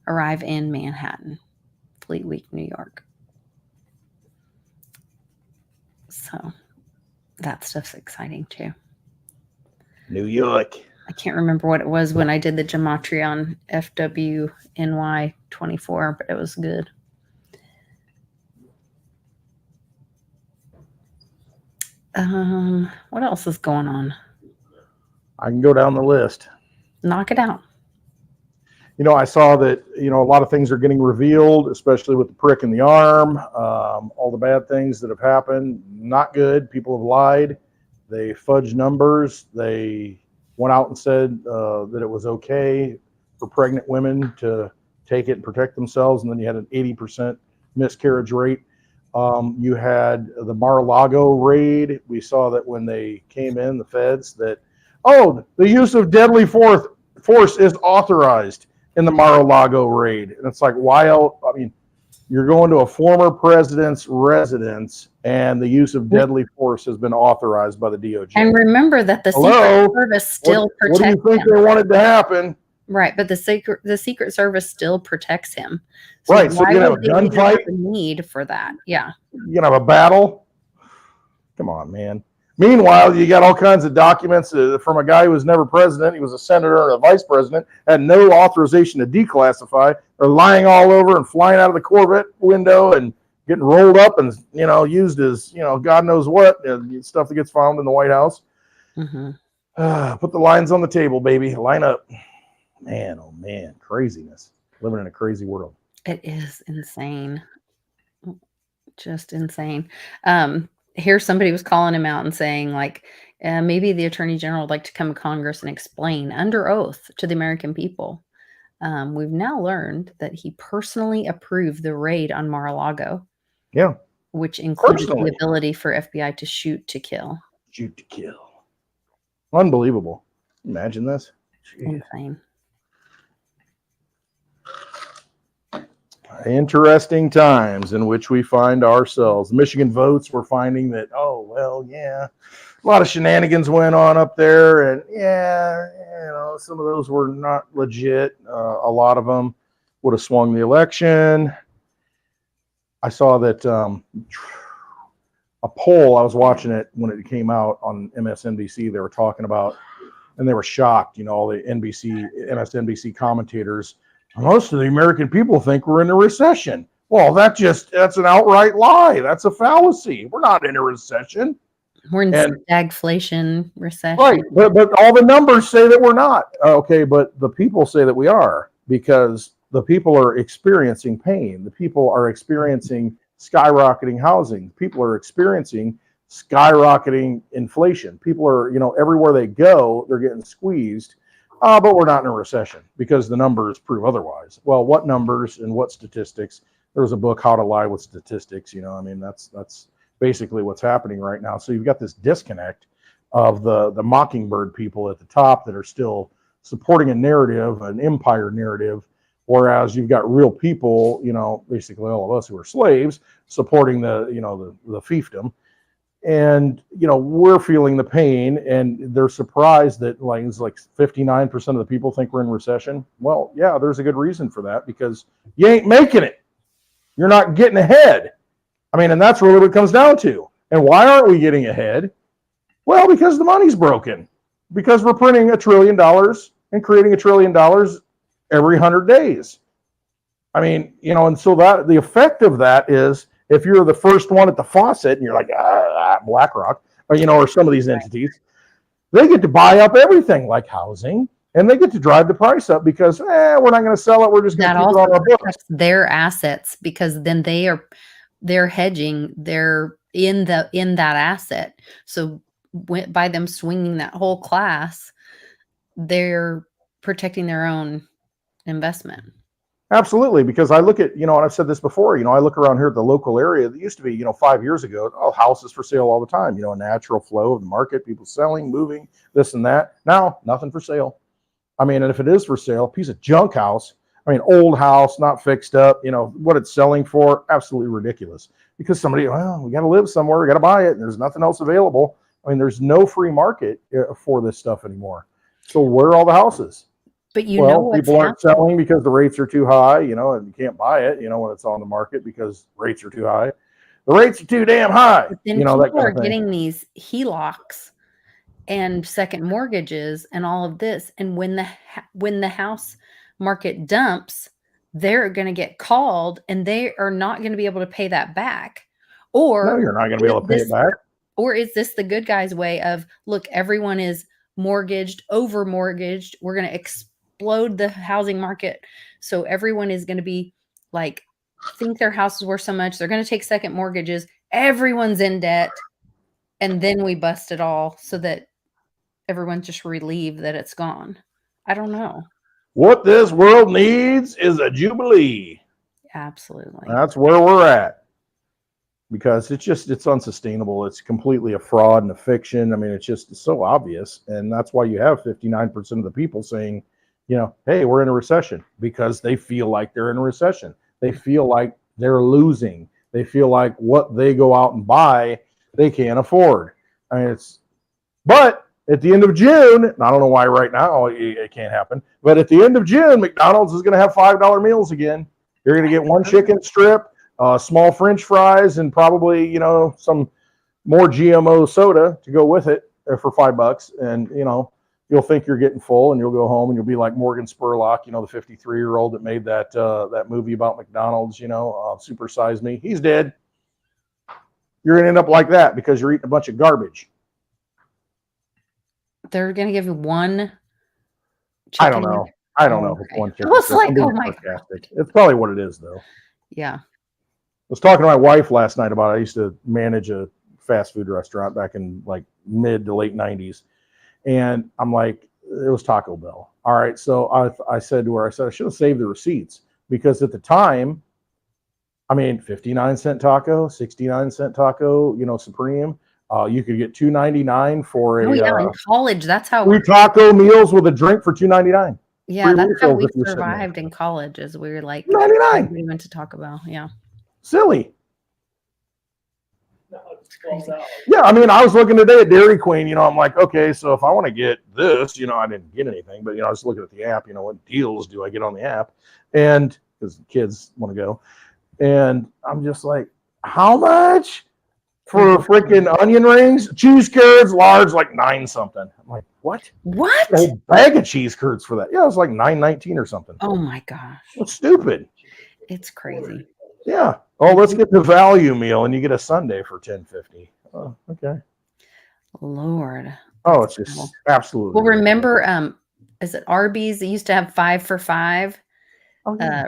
Arrive in Manhattan. Fleet Week, New York. So that stuff's exciting too.
New York.
I can't remember what it was when I did the gematria on FWNY 24, but it was good. What else is going on?
I can go down the list.
Knock it out.
I saw that, a lot of things are getting revealed, especially with the prick in the arm, all the bad things that have happened. Not good. People have lied. They fudged numbers. They went out and said that it was okay for pregnant women to take it and protect themselves. And then you had an 80% miscarriage rate. You had the Mar-a-Lago raid. We saw that when they came in, the feds, that, the use of deadly force is authorized in the Mar-a-Lago raid. And it's like, why else? I mean, you're going to a former president's residence and the use of deadly force has been authorized by the DOJ.
And remember that the Secret Service still protects him.
What do you think they wanted to happen?
Right, but the Secret Service still protects him. So
right, so you're going to have a gunfight?
Need for that, yeah.
You're going to have a battle? Come on, man. Meanwhile, you got all kinds of documents from a guy who was never president. He was a senator or a vice president, had no authorization to declassify. They're lying all over and flying out of the Corvette window and getting rolled up and, used as, God knows what, stuff that gets found in the White House. Mm-hmm. Put the lines on the table, baby. Line up. Man, oh man, craziness. Living in a crazy world.
It is insane. Just insane. Here somebody was calling him out and saying like, maybe the Attorney General would like to come to Congress and explain under oath to the American people. We've now learned that he personally approved the raid on Mar-a-Lago.
Yeah.
Which included the ability for FBI to shoot to kill.
Shoot to kill. Unbelievable. Imagine this. Jeez.
Insane.
Interesting times in which we find ourselves. Michigan votes, we're finding that, a lot of shenanigans went on up there. And, some of those were not legit. A lot of them would have swung the election. I saw that a poll, I was watching it when it came out on MSNBC, they were talking about, and they were shocked, all the MSNBC commentators. Most of the American people think we're in a recession. Well, that's an outright lie. That's a fallacy. We're not in a recession.
We're in stagflation, recession.
Right, but all the numbers say that we're not. Okay, but the people say that we are because the people are experiencing pain. The people are experiencing skyrocketing housing. People are experiencing skyrocketing inflation. People are, everywhere they go, they're getting squeezed. But we're not in a recession because the numbers prove otherwise. Well, what numbers and what statistics? There was a book, How to Lie with Statistics. That's basically what's happening right now. So you've got this disconnect of the Mockingbird people at the top that are still supporting a narrative, an empire narrative, whereas you've got real people, basically all of us who are slaves, supporting the fiefdom. And, we're feeling the pain and they're surprised that it's like 59% of the people think we're in recession. Well, yeah, there's a good reason for that because you ain't making it. You're not getting ahead. And that's really what it comes down to. And why aren't we getting ahead? Well, because the money's broken. Because we're printing $1 trillion and creating $1 trillion every 100 days. I mean, and so that the effect of that is if you're the first one at the faucet and you're like, BlackRock, or some of these entities, they get to buy up everything like housing, and they get to drive the price up because we're not going to sell it. We're just going
That
to keep it
also
on our books.
protects their assets because then they're hedging. They're in that asset. So by them swinging that whole class, they're protecting their own investment.
Absolutely, because I look at, and I've said this before, I look around here at the local area. That used to be, 5 years ago, houses for sale all the time, a natural flow of the market, people selling, moving, this and that. Now, nothing for sale. I mean, and if it is for sale, a piece of junk house, old house, not fixed up, what it's selling for, absolutely ridiculous. Because somebody, we got to live somewhere, we got to buy it, and there's nothing else available. There's no free market for this stuff anymore. So where are all the houses?
But
people aren't selling because the rates are too high, and you can't buy it, when it's on the market because rates are too high. The rates are too damn high.
Then people are getting these HELOCs and second mortgages and all of this. And when the house market dumps, they're going to get called and they are not going to be able to pay that back. Or
no, you're not going to be able to pay it back.
Or is this the good guys' way of, look, everyone is mortgaged, over mortgaged. We're going to explode the housing market. So everyone is going to be like, think their house is worth so much. They're going to take second mortgages. Everyone's in debt. And then we bust it all so that everyone's just relieved that it's gone. I don't know.
What this world needs is a jubilee.
Absolutely.
That's where we're at. Because it's unsustainable. It's completely a fraud and a fiction. It's so obvious. And that's why you have 59% of the people saying, hey, we're in a recession, because they feel like they're in a recession. They feel like they're losing. They feel like what they go out and buy, they can't afford. But at the end of June, I don't know why right now it can't happen, but at the end of June, McDonald's is going to have $5 meals again. You're going to get one chicken strip, small French fries, and probably, some more GMO soda to go with it for $5. And, you'll think you're getting full, and you'll go home and you'll be like Morgan Spurlock, the 53-year-old that made that movie about McDonald's, Super Size Me. He's dead. You're going to end up like that because you're eating a bunch of garbage.
They're going to give you one chicken.
I don't know. If it's one chicken.
I was like, oh my God.
It's probably what it is, though.
Yeah.
I was talking to my wife last night about it. I used to manage a fast food restaurant back in like mid to late 90s. And I'm like, it was Taco Bell. All right. So I said to her, I should have saved the receipts, because at the time, 59-cent taco, 69-cent taco, Supreme. You could get $2.99 for
in college. That's how
free taco meals with a drink for $2.99.
Yeah,
free
that's how we
refills if you're
survived in college. Is we were like
$2.99.
We went to Taco Bell. Yeah.
Silly.
Crazy.
Yeah, I was looking today at Dairy Queen. I'm like, okay, so if I want to get this, I didn't get anything, but I was looking at the app. What deals do I get on the app? And because kids want to go, and I'm just like, how much for freaking onion rings? Cheese curds, large, like $9 something. I'm like, what?
What?
A whole bag of cheese curds for that? Yeah, it was like $9.19 or something.
Oh my gosh,
that's stupid.
It's crazy.
Yeah. Oh, let's get the value meal, and you get a sundae for $10.50. Oh, okay.
Lord.
Oh, it's just absolutely.
Well, remember, is it Arby's? They used to have 5 for $5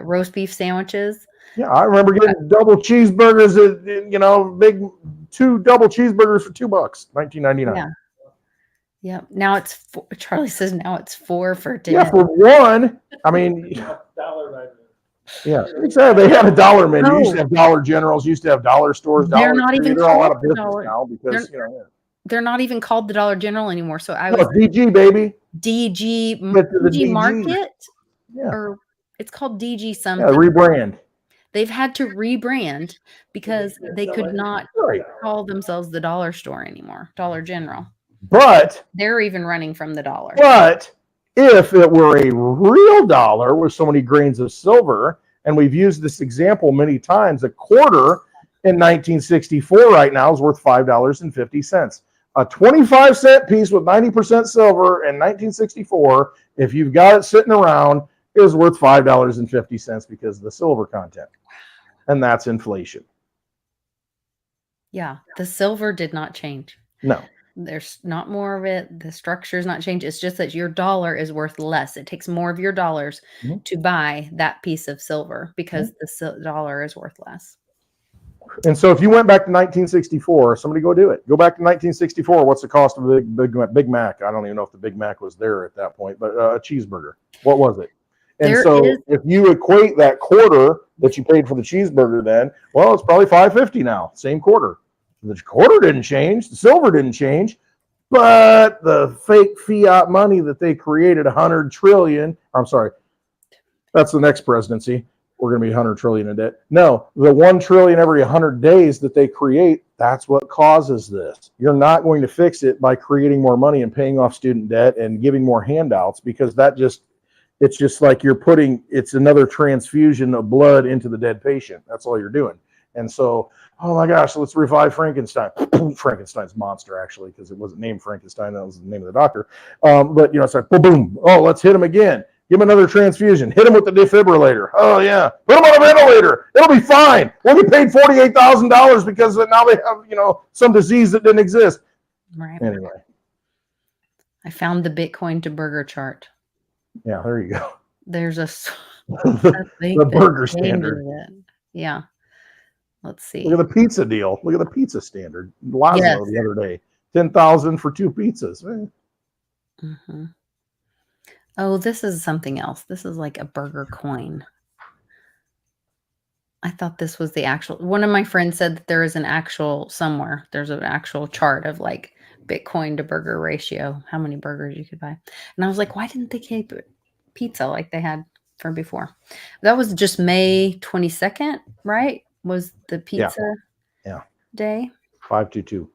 roast beef sandwiches.
Yeah, I remember getting double cheeseburgers at, big 2 double cheeseburgers for $2, $19.99.
Yeah. Yeah. Now it's Charlie says now it's 4 for $10.
Yeah, for one. Yeah, exactly. They had a dollar menu.
No.
Used to have Dollar Generals. Used to have dollar stores.
They're not even
They're all out of
called
business
Dollar-
now because
They're not even called the Dollar General anymore. So I
no,
was
DG baby.
DG
Get to the
DG
DG.
Market,
Yeah.
or it's called DG something.
Yeah, rebrand.
They've had to rebrand because they could not
Right.
call themselves the dollar store anymore. Dollar General.
But
They're even running from the dollar.
if it were a real dollar with so many grains of silver, and we've used this example many times, a quarter in 1964 right now is worth $5.50. A 25-cent piece with 90% silver in 1964, if you've got it sitting around, it was worth $5.50 because of the silver content. And that's inflation.
Yeah. The silver did not change.
No.
There's not more of it. The structure is not changed. It's just that your dollar is worth less. It takes more of your dollars to buy that piece of silver because the dollar is worth less.
And so if you went back to 1964, somebody go do it. Go back to 1964. What's the cost of a Big Mac? I don't even know if the Big Mac was there at that point, but a cheeseburger. What was it? And if you equate that quarter that you paid for the cheeseburger then, well, it's probably $5.50 now, same quarter. The quarter didn't change. The silver didn't change. But the fake fiat money that they created, 100 trillion, I'm sorry, that's the next presidency. We're going to be 100 trillion in debt. No, the 1 trillion every 100 days that they create, that's what causes this. You're not going to fix it by creating more money and paying off student debt and giving more handouts, because it's just like it's another transfusion of blood into the dead patient. That's all you're doing. And so, oh my gosh, let's revive Frankenstein. Frankenstein's monster, actually, because it wasn't named Frankenstein. That was the name of the doctor. But, it's like, boom, boom. Oh, let's hit him again. Give him another transfusion. Hit him with the defibrillator. Oh, yeah. Put him on a ventilator. It'll be fine. We'll get paid $48,000 because now they have, some disease that didn't exist.
Right.
Anyway.
I found the Bitcoin to burger chart.
Yeah, there you go.
There's
the burger standard.
Yeah. Let's see.
Look at the pizza deal. Look at the pizza standard. Laszlo the other day. 10,000 for 2 pizzas.
Mm-hmm. Oh, this is something else. This is like a burger coin. I thought this was the actual. One of my friends said that there is an actual somewhere. There's an actual chart of like Bitcoin to burger ratio, how many burgers you could buy. And I was like, why didn't they keep pizza like they had for before? That was just May 22nd, right? Was the pizza day?
522.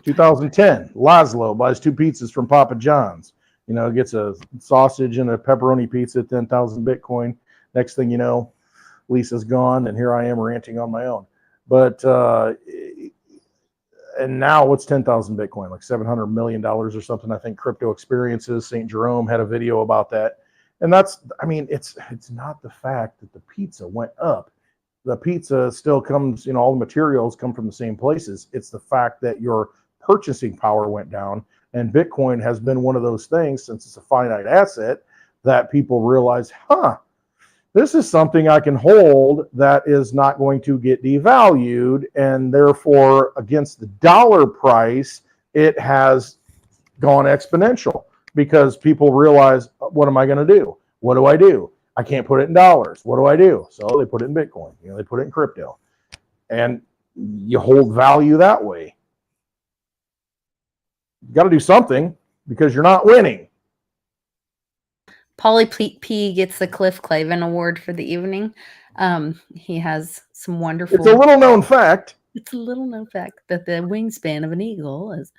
2010, Laszlo buys 2 pizzas from Papa John's. Gets a sausage and a pepperoni pizza, 10,000 Bitcoin. Next thing you know, Lisa's gone, and here I am ranting on my own. But and now what's 10,000 Bitcoin? Like $700 million or something. I think Crypto Experiences, St. Jerome had a video about that. And it's not the fact that the pizza went up. The pizza still comes, all the materials come from the same places. It's the fact that your purchasing power went down, and Bitcoin has been one of those things, since it's a finite asset, that people realize, this is something I can hold that is not going to get devalued, and therefore against the dollar price, it has gone exponential, because people realize, what am I going to do? What do I do? I can't put it in dollars. What do I do? So they put it in Bitcoin. They put it in crypto, and you hold value that way. You got to do something, because you're not winning.
Paulie P gets the Cliff Clavin Award for the evening. He has some wonderful.
It's a little known fact.
It's a little known fact that the wingspan of an eagle is.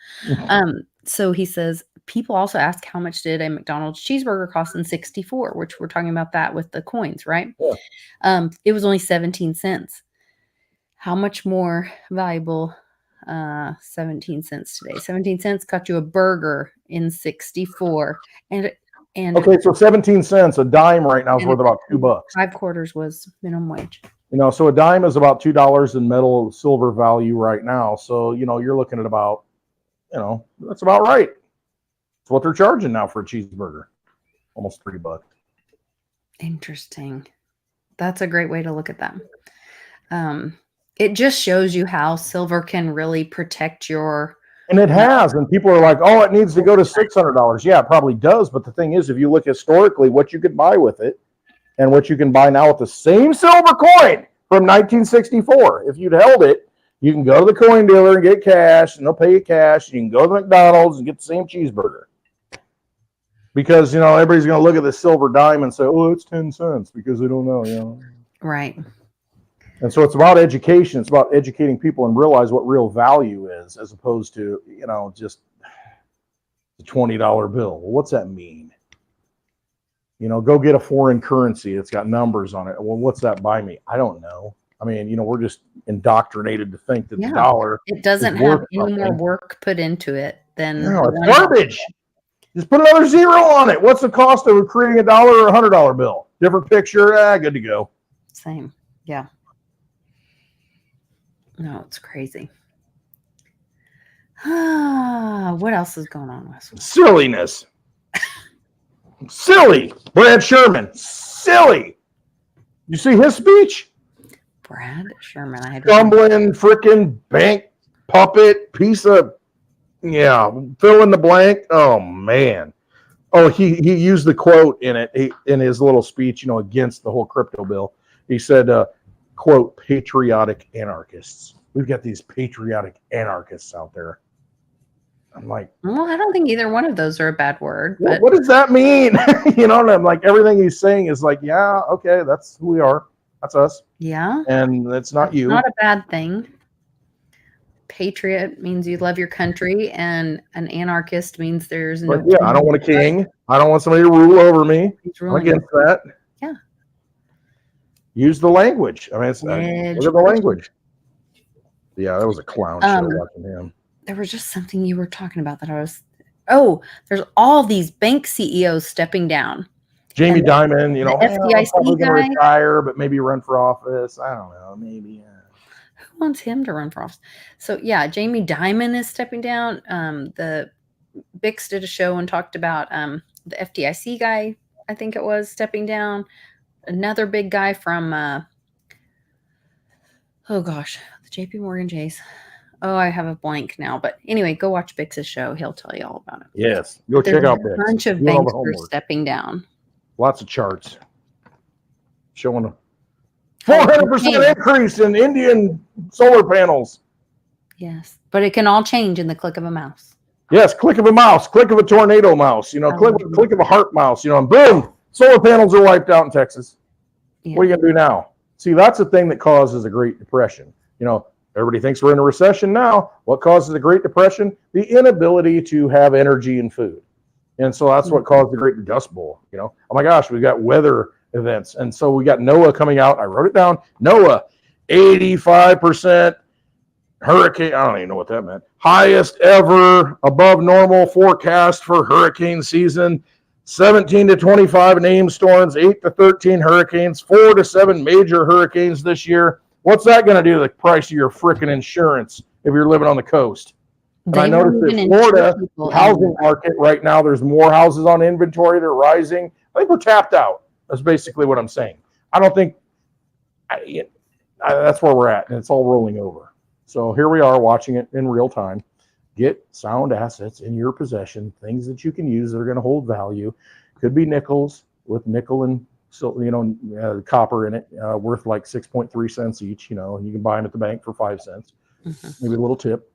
So he says, people also ask, how much did a McDonald's cheeseburger cost in 64, which we're talking about that with the coins, right? Yeah. It was only 17 cents. How much more valuable? 17 cents today. 17 cents got you a burger in 64. And
okay, so 17 cents, a dime right now is worth about $2.
5 quarters was minimum wage.
So a dime is about $2 in metal silver value right now. So, you're looking at about, that's about right. It's what they're charging now for a cheeseburger. Almost $3.
Interesting. That's a great way to look at that. It just shows you how silver can really protect your.
And it has. And people are like, oh, it needs to go to $600. Yeah, it probably does. But the thing is, if you look historically, what you could buy with it and what you can buy now with the same silver coin from 1964, if you'd held it, you can go to the coin dealer and get cash, and they'll pay you cash. You can go to McDonald's and get the same cheeseburger. Because, everybody's going to look at the silver dime and say, oh, it's 10 cents, because they don't know,
Right.
And so it's about education. It's about educating people and realize what real value is, as opposed to, just the $20 bill. Well, what's that mean? Go get a foreign currency that's got numbers on it. Well, what's that buy me? I don't know. I mean, we're just indoctrinated to think that the dollar.
It doesn't have any more work put into it than.
No, it's garbage. Just put another zero on it. What's the cost of creating $1 or $100 bill? different picture, good to go.
Same. Yeah. No, it's crazy. What else is going on, Wes?
Silliness. Silly. Brad Sherman. Silly. You see his speech?
Brad Sherman. I had
Stumbling freaking bank puppet piece of, fill in the blank. Oh, man. Oh, he used the quote in it in his little speech, against the whole crypto bill. He said, quote, patriotic anarchists. We've got these patriotic anarchists out there. I'm like,
well, I don't think either one of those are a bad word. But
what does that mean? And I'm like, everything he's saying is like, yeah, okay, that's who we are. That's us.
yeah,
And that's not you.
not a bad thing. Patriot means you love your country, and an anarchist means there's no.
But yeah, I don't want a king. I don't want somebody to rule over me.
He's
I'm
ruling
against that.
Yeah.
Use the language. I mean, look at the language. Yeah, that was a clown show watching him.
There was just something you were talking about that I was. There's all these bank CEOs stepping down.
Jamie
And
Dimon,
the FDIC
probably going
guy?
to retire, but maybe run for office. I don't know. Maybe.
Who wants him to run for office? So yeah, Jamie Dimon is stepping down. The Bix did a show and talked about the FDIC guy, I think it was, stepping down. Another big guy from the JP Morgan Chase. Oh, I have a blank now. But anyway, go watch Bix's show. He'll tell you all about it.
Yes. Go
There's
check out
a
Bix.
bunch of
Do all the
banksters
homework.
stepping down.
Lots of charts showing a 400% increase in Indian solar panels.
Yes, but it can all change in the click of a mouse.
Yes, click of a mouse, click of a tornado mouse, click of a heart mouse, and boom, solar panels are wiped out in Texas.
Yeah.
What are you going to do now? See, that's the thing that causes the Great Depression. Everybody thinks we're in a recession now. What causes the Great Depression? The inability to have energy and food. And so that's what caused the Great Dust Bowl. Oh my gosh, we've got weather events. And so we got NOAA coming out. I wrote it down. NOAA, 85% hurricane. I don't even know what that meant. Highest ever above normal forecast for hurricane season. 17 to 25 named storms, 8 to 13 hurricanes, 4 to 7 major hurricanes this year. What's that going to do to the price of your freaking insurance if you're living on the coast? And I noticed that Florida housing market right now, there's more houses on inventory. They're rising. I think we're tapped out. That's basically what I'm saying. I don't think that's where we're at, and it's all rolling over. So here we are watching it in real time. Get sound assets in your possession, things that you can use that are going to hold value. Could be nickels with nickel and copper in it, worth like 6.3 cents each, and you can buy them at the bank for 5 cents. Maybe a little tip.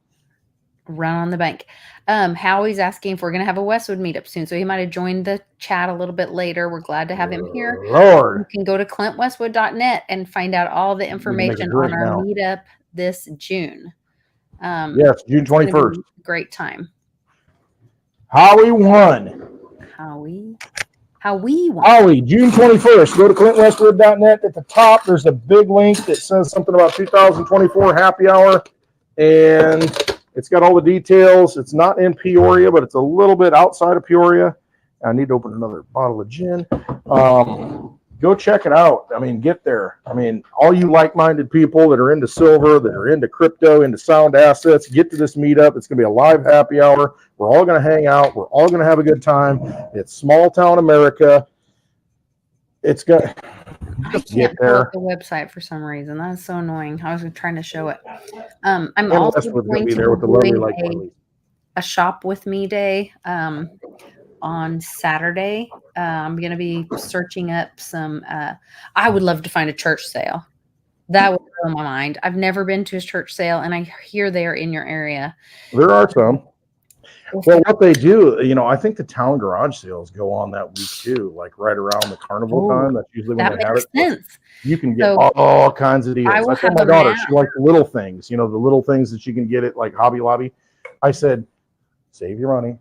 Run on the bank. Howie's asking if we're going to have a Westwood meetup soon. So he might have joined the chat a little bit later. We're glad to have him here.
Lord.
You can go to clintwestwood.net and find out all the information on our meetup this June.
Yes, June 21st.
Great time.
Howie won.
Howie,
June 21st. Go to clintwestwood.net. At the top, there's a big link that says something about 2024 happy hour. And it's got all the details. It's not in Peoria, but it's a little bit outside of Peoria. I need to open another bottle of gin. Go check it out. Get there. All you like-minded people that are into silver, that are into crypto, into sound assets, get to this meetup. It's going to be a live happy hour. We're all going to hang out. We're all going to have a good time. It's small town America. It's going to get there.
The website for some reason. That's so annoying. I was trying to show it. I'm also going to be there with the lovely a shop with me day on Saturday. I'm going to be searching up some. I would love to find a church sale. That would blow my mind. I've never been to a church sale, and I hear they're in your area.
There are some. Well, what they do, I think the town garage sales go on that week too, like right around the carnival time. That's usually when they have it.
Sense.
You can get all kinds of deals. I told my daughter, she likes the little things, the little things that you can get at like Hobby Lobby. I said, save your money.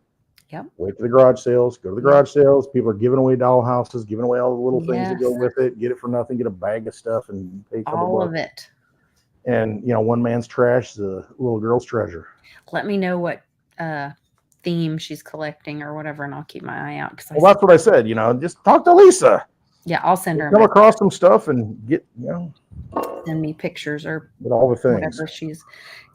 Yep.
Wait for the garage sales. Go to the garage sales. People are giving away doll houses, giving away all the little things that go with it. Get it for nothing. Get a bag of stuff and pay
all of it.
And one man's trash is a little girl's treasure.
Let me know what theme she's collecting or whatever, and I'll keep my eye out.
Well, that's what I said. Just talk to Lisa.
Yeah, I'll send her a
Come
message,
across some stuff and get,
send me pictures or
get all the things.
whatever she's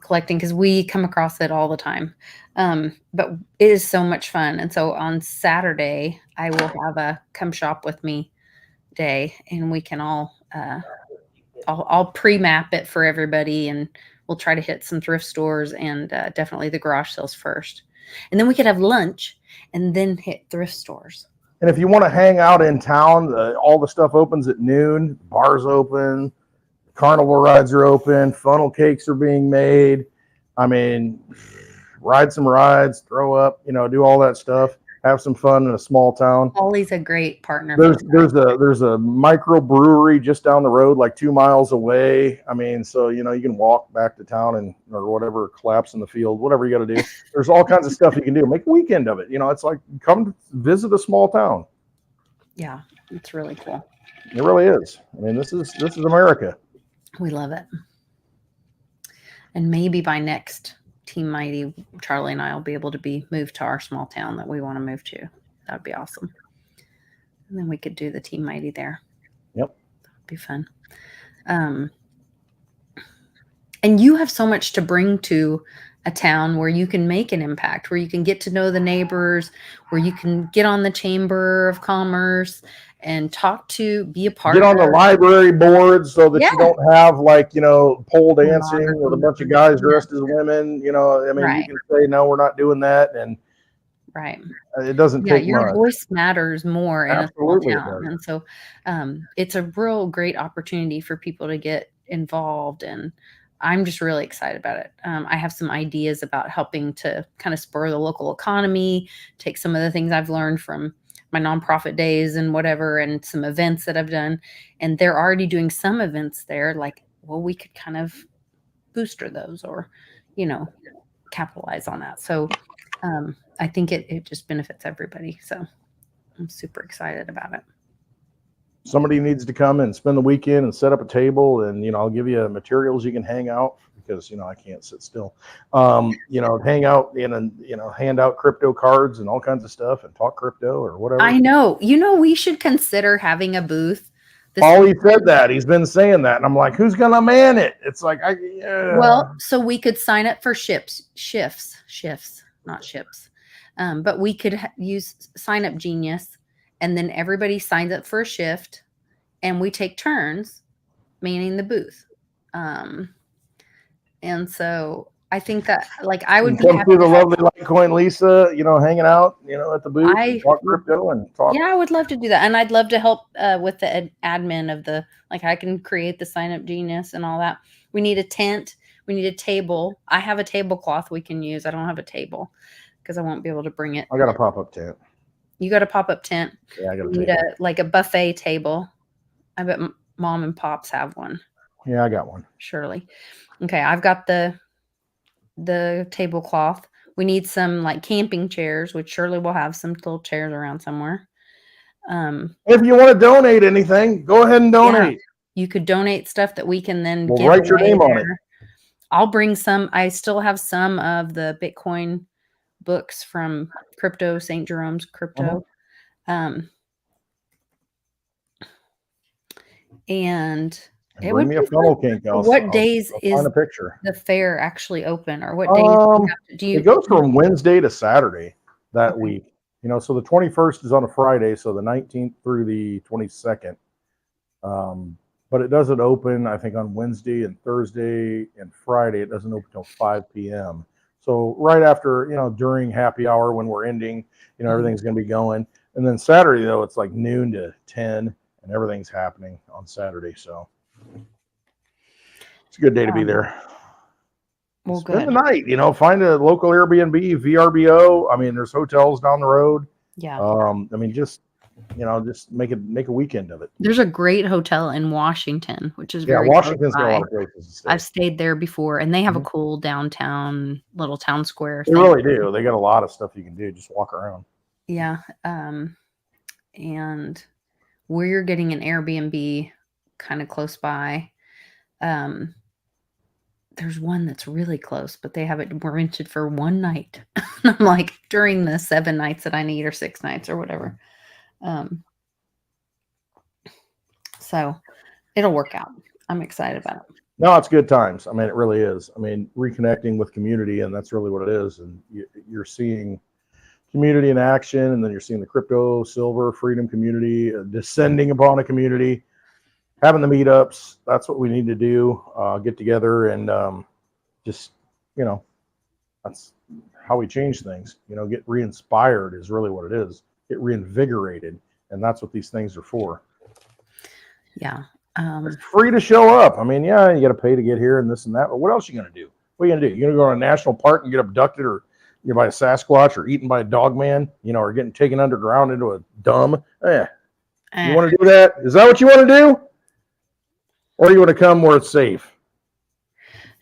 collecting, because we come across it all the time. But it is so much fun. And so on Saturday, I will have a come shop with me day, and we can all I'll pre-map it for everybody, and we'll try to hit some thrift stores and definitely the garage sales first. And then we could have lunch and then hit thrift stores.
And if you want to hang out in town, all the stuff opens at noon. Bars open, carnival rides are open, funnel cakes are being made. I mean, ride some rides, throw up, do all that stuff. Have some fun in a small town.
Holly's a great partner.
There's a micro brewery just down the road, like 2 miles away. I mean, so you can walk back to town or whatever, collapse in the field, whatever you got to do. There's all kinds of stuff you can do. Make a weekend of it. It's like come visit a small town.
Yeah, it's really cool.
It really is. I mean, this is America.
We love it. And maybe by next Team Mighty, Charlie and I will be able to be moved to our small town that we want to move to. That'd be awesome. And then we could do the Team Mighty there.
Yep.
That'd be fun. And you have so much to bring to a town where you can make an impact, where you can get to know the neighbors, where you can get on the Chamber of Commerce and be a part
Get on the library board so that
Yeah.
you don't have pole dancing with a bunch of guys dressed as women. I mean,
Right.
you can say, no, we're not doing that. And
Right.
it doesn't
Yeah,
take
your
much.
voice matters more in
Absolutely
a
it
small town.
does.
And so it's a real great opportunity for people to get involved, and I'm just really excited about it. I have some ideas about helping to kind of spur the local economy, take some of the things I've learned from my nonprofit days and whatever, and some events that I've done. And they're already doing some events there, like, well, we could kind of booster those or, capitalize on that. So I think it just benefits everybody. So I'm super excited about it.
Somebody needs to come and spend the weekend and set up a table, and I'll give you materials you can hang out, because I can't sit still. Hang out and hand out crypto cards and all kinds of stuff and talk crypto or whatever.
I know. We should consider having a booth.
He said that. He's been saying that, and I'm like, who's gonna man it? It's like
Well, so we could sign up for shifts, not ships. But we could use Sign Up Genius, and then everybody signs up for a shift, and we take turns manning the booth. And so I think that, I would be
come
happy
through the
to help.
lovely Litecoin Lisa, hanging out, at the booth, and talk crypto and talk.
Yeah, I would love to do that. And I'd love to help with the admin of I can create the Sign Up Genius and all that. We need a tent. We need a table. I have a tablecloth we can use. I don't have a table because I won't be able to bring it.
I got a pop-up tent.
You got a pop-up tent.
Yeah, I got a
You need
table.
a buffet table. I bet mom and pops have one.
Yeah, I got one.
Surely. Okay, I've got the tablecloth. We need some camping chairs, which surely we'll have some little chairs around somewhere.
If you want to donate anything, go ahead and donate.
You could donate stuff that we can then
We'll
give
write your
away
name on
there. I'll bring some. I still have some of the Bitcoin books from Crypto, St. Jerome's Crypto. And it
Bring
would
me a
be
funnel
fun.
kink.
What days
I'll
is
find a picture.
the fair actually open, or what days do you
It goes from Wednesday to Saturday that
Okay.
week. So the 21st is on a Friday, so the 19th through the 22nd. But it doesn't open, I think, on Wednesday and Thursday and Friday. It doesn't open until 5 p.m. So right after, during happy hour when we're ending, everything's going to be going. And then Saturday, though, it's like noon to 10, and everything's happening on Saturday. So it's a good day to be there.
Well,
Spend the
good.
night, find a local Airbnb, VRBO. I mean, there's hotels down the road.
Yeah.
I mean, just make a weekend of it.
There's a great hotel in Washington, which is
Yeah,
very
Washington's
close
got a
by.
lot of places to stay.
I've stayed there before, and they have a
Mhm.
cool downtown little town square
They
thing.
really do. They got a lot of stuff you can do. Just walk around.
Yeah. And we're getting an Airbnb kind of close by. There's one that's really close, but they have it rented for one night. I'm like, during the 7 nights that I need, or 6 nights or whatever. So it'll work out. I'm excited about it.
No, it's good times. I mean, it really is. I mean, reconnecting with community, and that's really what it is. And you're seeing community in action, and then you're seeing the crypto, silver, freedom community descending upon a community, having the meetups. That's what we need to do. Get together and just, that's how we change things. Get re-inspired is really what it is. Get reinvigorated, and that's what these things are for.
Yeah.
It's free to show up. I mean, yeah, you got to pay to get here and this and that, but what else are you going to do? What are you going to do? You're going to go to a national park and get abducted or by a Sasquatch or eaten by a dog man, or getting taken underground into a dumb. You want to do that? Is that what you want to do? Or you want to come where it's safe?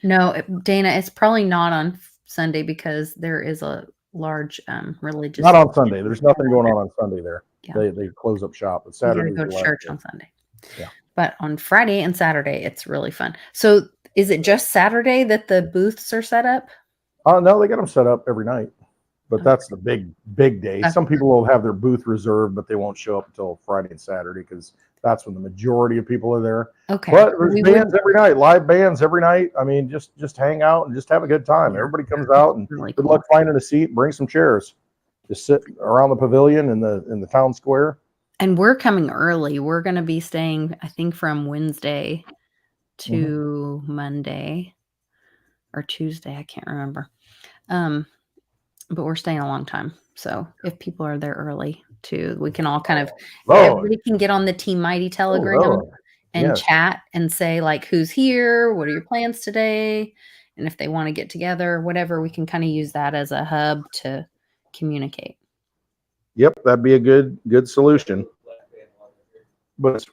No, Dana, it's probably not on Sunday because there is a large religious.
Not on Sunday. There's nothing going on Sunday there.
Yeah.
They close up shop. But
You
Saturday.
gotta go to church on Sunday.
Yeah.
But on Friday and Saturday, it's really fun. So is it just Saturday that the booths are set up?
No, they got them set up every night. But that's the big day.
Okay.
Some people will have their booth reserved, but they won't show up until Friday and Saturday because that's when the majority of people are there.
Okay.
But there's bands every night, live bands every night. I mean, just hang out and just have a good time. Everybody comes out and
Really
good
cool.
luck finding a seat. Bring some chairs. Just sit around the pavilion in the town square.
And we're coming early. We're going to be staying, I think, from Wednesday to Monday or Tuesday. I can't remember. But we're staying a long time. So if people are there early too, we can all kind of, everybody can get on the Team Mighty Telegram and chat and say like, who's here? What are your plans today? And if they want to get together, whatever, we can kind of use that as a hub to communicate.
Yep, that'd be a good solution. But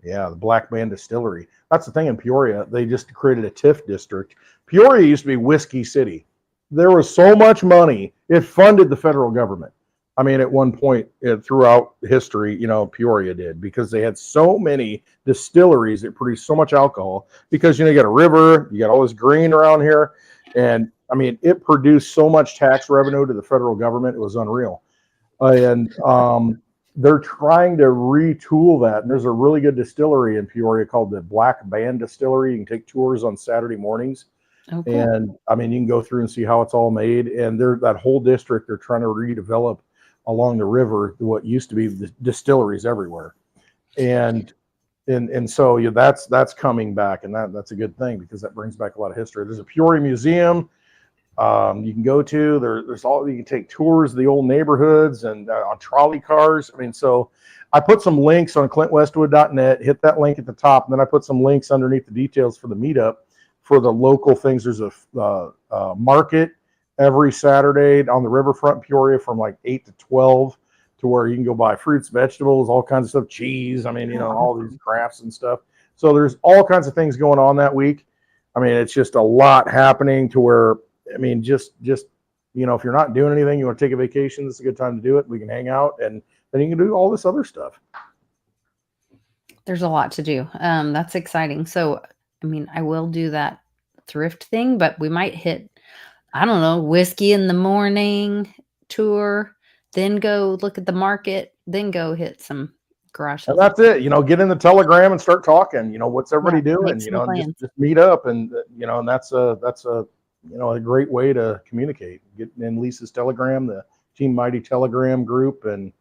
the Black Band Distillery. That's the thing in Peoria. They just created a TIF district. Peoria used to be Whiskey City. There was so much money. It funded the federal government. I mean, at one point throughout history, Peoria did because they had so many distilleries that produced so much alcohol because, you got a river, you got all this green around here. And I mean, it produced so much tax revenue to the federal government. It was unreal. And they're trying to retool that. And there's a really good distillery in Peoria called the Black Band Distillery. You can take tours on Saturday mornings.
Okay.
And I mean, you can go through and see how it's all made. And that whole district, they're trying to redevelop along the river what used to be the distilleries everywhere. And so that's coming back, and that's a good thing because that brings back a lot of history. There's a Peoria Museum you can go to. There's all, you can take tours of the old neighborhoods and on trolley cars. I mean, so I put some links on clintwestwood.net, hit that link at the top, and then I put some links underneath the details for the meetup for the local things. There's a market every Saturday on the riverfront in Peoria from like 8 to 12 to where you can go buy fruits, vegetables, all kinds of stuff, cheese. I mean, all these crafts and stuff. So there's all kinds of things going on that week. I mean, it's just a lot happening to where, I mean, just if you're not doing anything, you want to take a vacation, this is a good time to do it. We can hang out and then you can do all this other stuff.
There's a lot to do. That's exciting. So, I mean, I will do that thrift thing, but we might hit, I don't know, whiskey in the morning tour, then go look at the market, then go hit some garage sales.
And that's it. Get in the Telegram and start talking. What's everybody doing? Just meet up and and that's a great way to communicate. Get in Lisa's Telegram, the Team Mighty Telegram group, and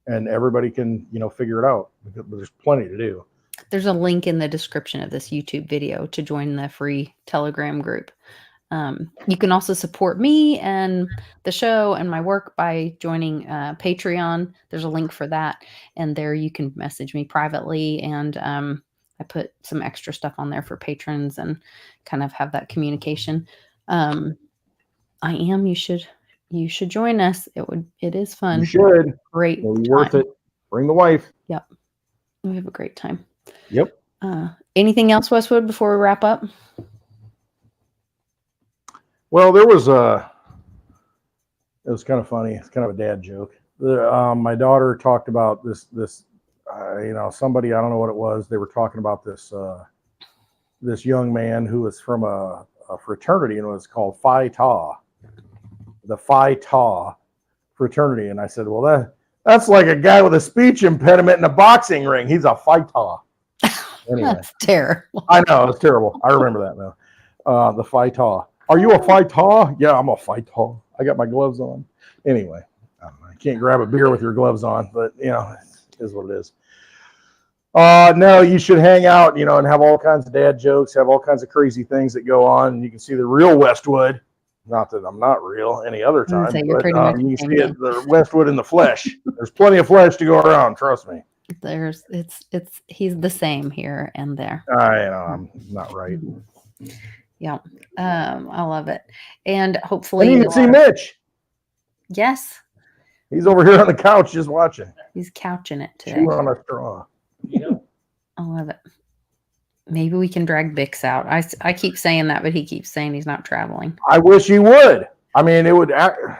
everybody can figure it out. But there's plenty to do.
There's a link in the description of this YouTube video to join the free Telegram group. You can also support me and the show and my work by joining Patreon. There's a link for that. And there you can message me privately. And I put some extra stuff on there for patrons and kind of have that communication. You should join us. It is fun.
You should.
Great.
It'll be worth it. Bring the wife.
Yep. We have a great time.
Yep.
Anything else, Westwood, before we wrap up?
Well, it was kind of funny. It's kind of a dad joke. My daughter talked about this, somebody, I don't know what it was. They were talking about this young man who was from a fraternity, and it was called Phi Tau, the Phi Tau fraternity. And I said, well, that's like a guy with a speech impediment in a boxing ring. He's a Phi Tau. Anyway,
That's terrible.
I know it's terrible. I remember that now. The Fightaw. Are you a Fightaw? Yeah, I'm a Fightaw. I got my gloves on. Anyway, I can't grab a beer with your gloves on, but you know, it is what it is. No, you should hang out, you know, and have all kinds of dad jokes, have all kinds of crazy things that go on. And you can see the real Westwood. Not that I'm not real any other
I was gonna
time,
say, you're
but
pretty much
you
the
can
same
see it, the Westwood in the flesh. There's plenty of flesh to go around. Trust me.
He's the same here and there.
I know I'm not right.
Yeah. I love it. And
And
hopefully
you
the
can see
water-
Mitch.
yes,
He's over here on the couch just watching.
he's couching it today.
Chew on a straw.
I love it. Maybe we can drag Bix out. I keep saying that, but he keeps saying he's not traveling.
I wish he would. I mean, it would.
It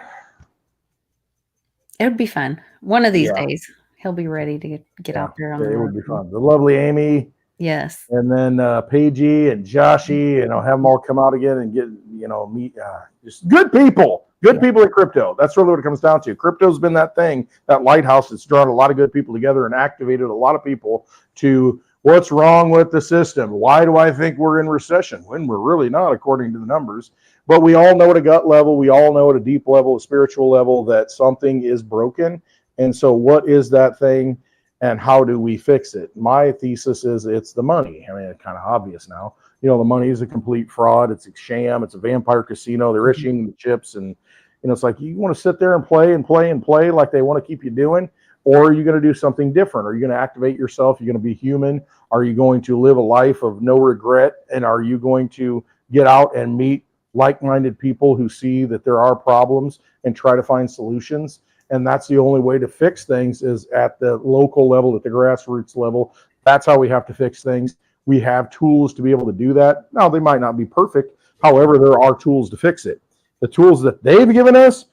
would be fun. One of these
Yeah.
days, he'll be ready to get out there on the
it
road.
would be fun. The lovely Amy,
Yes.
and then Paigey and Joshy, and I'll have them all come out again and get, you know, meet just good people. Good people at crypto. That's really what it comes down to. Crypto's been that thing, that lighthouse that's drawn a lot of good people together and activated a lot of people to what's wrong with the system. Why do I think we're in recession when we're really not, according to the numbers? But we all know at a gut level, we all know at a deep level, a spiritual level, that something is broken. And so what is that thing and how do we fix it? My thesis is it's the money. I mean, it's kind of obvious now. You know, the money is a complete fraud. It's a sham. It's a vampire casino. They're issuing the chips. And, you know, it's like, you want to sit there and play and play and play like they want to keep you doing? Or are you going to do something different? Are you going to activate yourself? Are you going to be human? Are you going to live a life of no regret? And are you going to get out and meet like-minded people who see that there are problems and try to find solutions? And that's the only way to fix things, is at the local level, at the grassroots level. That's how we have to fix things. We have tools to be able to do that. Now, they might not be perfect. However, there are tools to fix it. The tools that they've given us,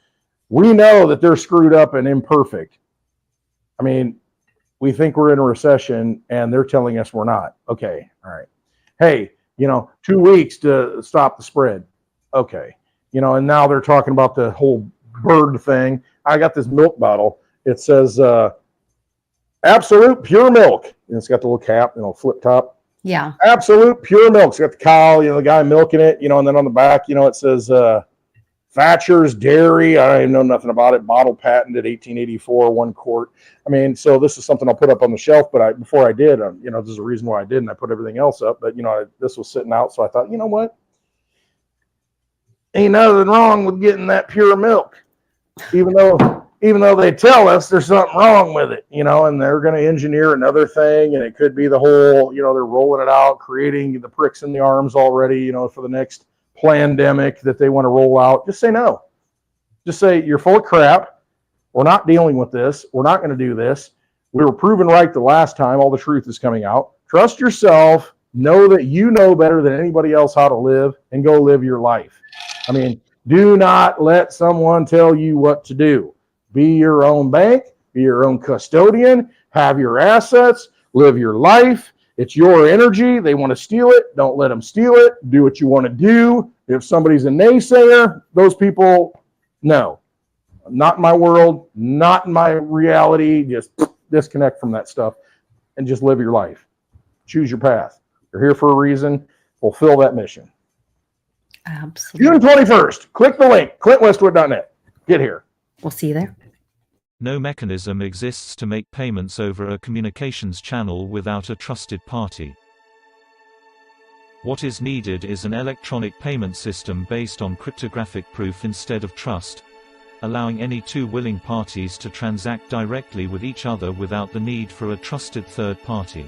we know that they're screwed up and imperfect. I mean, we think we're in a recession and they're telling us we're not. Okay, all right. Hey, you know, 2 weeks to stop the spread. Okay. You know, and now they're talking about the whole bird thing. I got this milk bottle. It says Absolute Pure Milk. And it's got the little cap, you know, flip top.
Yeah.
Absolute Pure Milk. It's got the cow, you know, the guy milking it, you know, and then on the back, you know, it says Thatcher's Dairy. I don't even know nothing about it. Bottle patented 1884, 1 quart. I mean, so this is something I'll put up on the shelf, but before I did, you know, there's a reason why I didn't. I put everything else up, but, you know, this was sitting out, so I thought, you know what? Ain't nothing wrong with getting that pure milk, even though they tell us there's something wrong with it, you know, and they're going to engineer another thing, and it could be the whole, you know, they're rolling it out, creating the pricks in the arms already, you know, for the next pandemic that they want to roll out. Just say no. Just say, you're full of crap. We're not dealing with this. We're not going to do this. We were proven right the last time. All the truth is coming out. Trust yourself. Know that you know better than anybody else how to live, and go live your life. I mean, do not let someone tell you what to do. Be your own bank. Be your own custodian. Have your assets. Live your life. It's your energy. They want to steal it. Don't let them steal it. Do what you want to do. If somebody's a naysayer, those people, no. Not in my world. Not in my reality. Just disconnect from that stuff and just live your life. Choose your path. You're here for a reason. Fulfill that mission.
Absolutely.
June 21st. Click the link. ClintWestwood.net. Get here.
We'll see you there.
No mechanism exists to make payments over a communications channel without a trusted party. What is needed is an electronic payment system based on cryptographic proof instead of trust, allowing any two willing parties to transact directly with each other without the need for a trusted third party.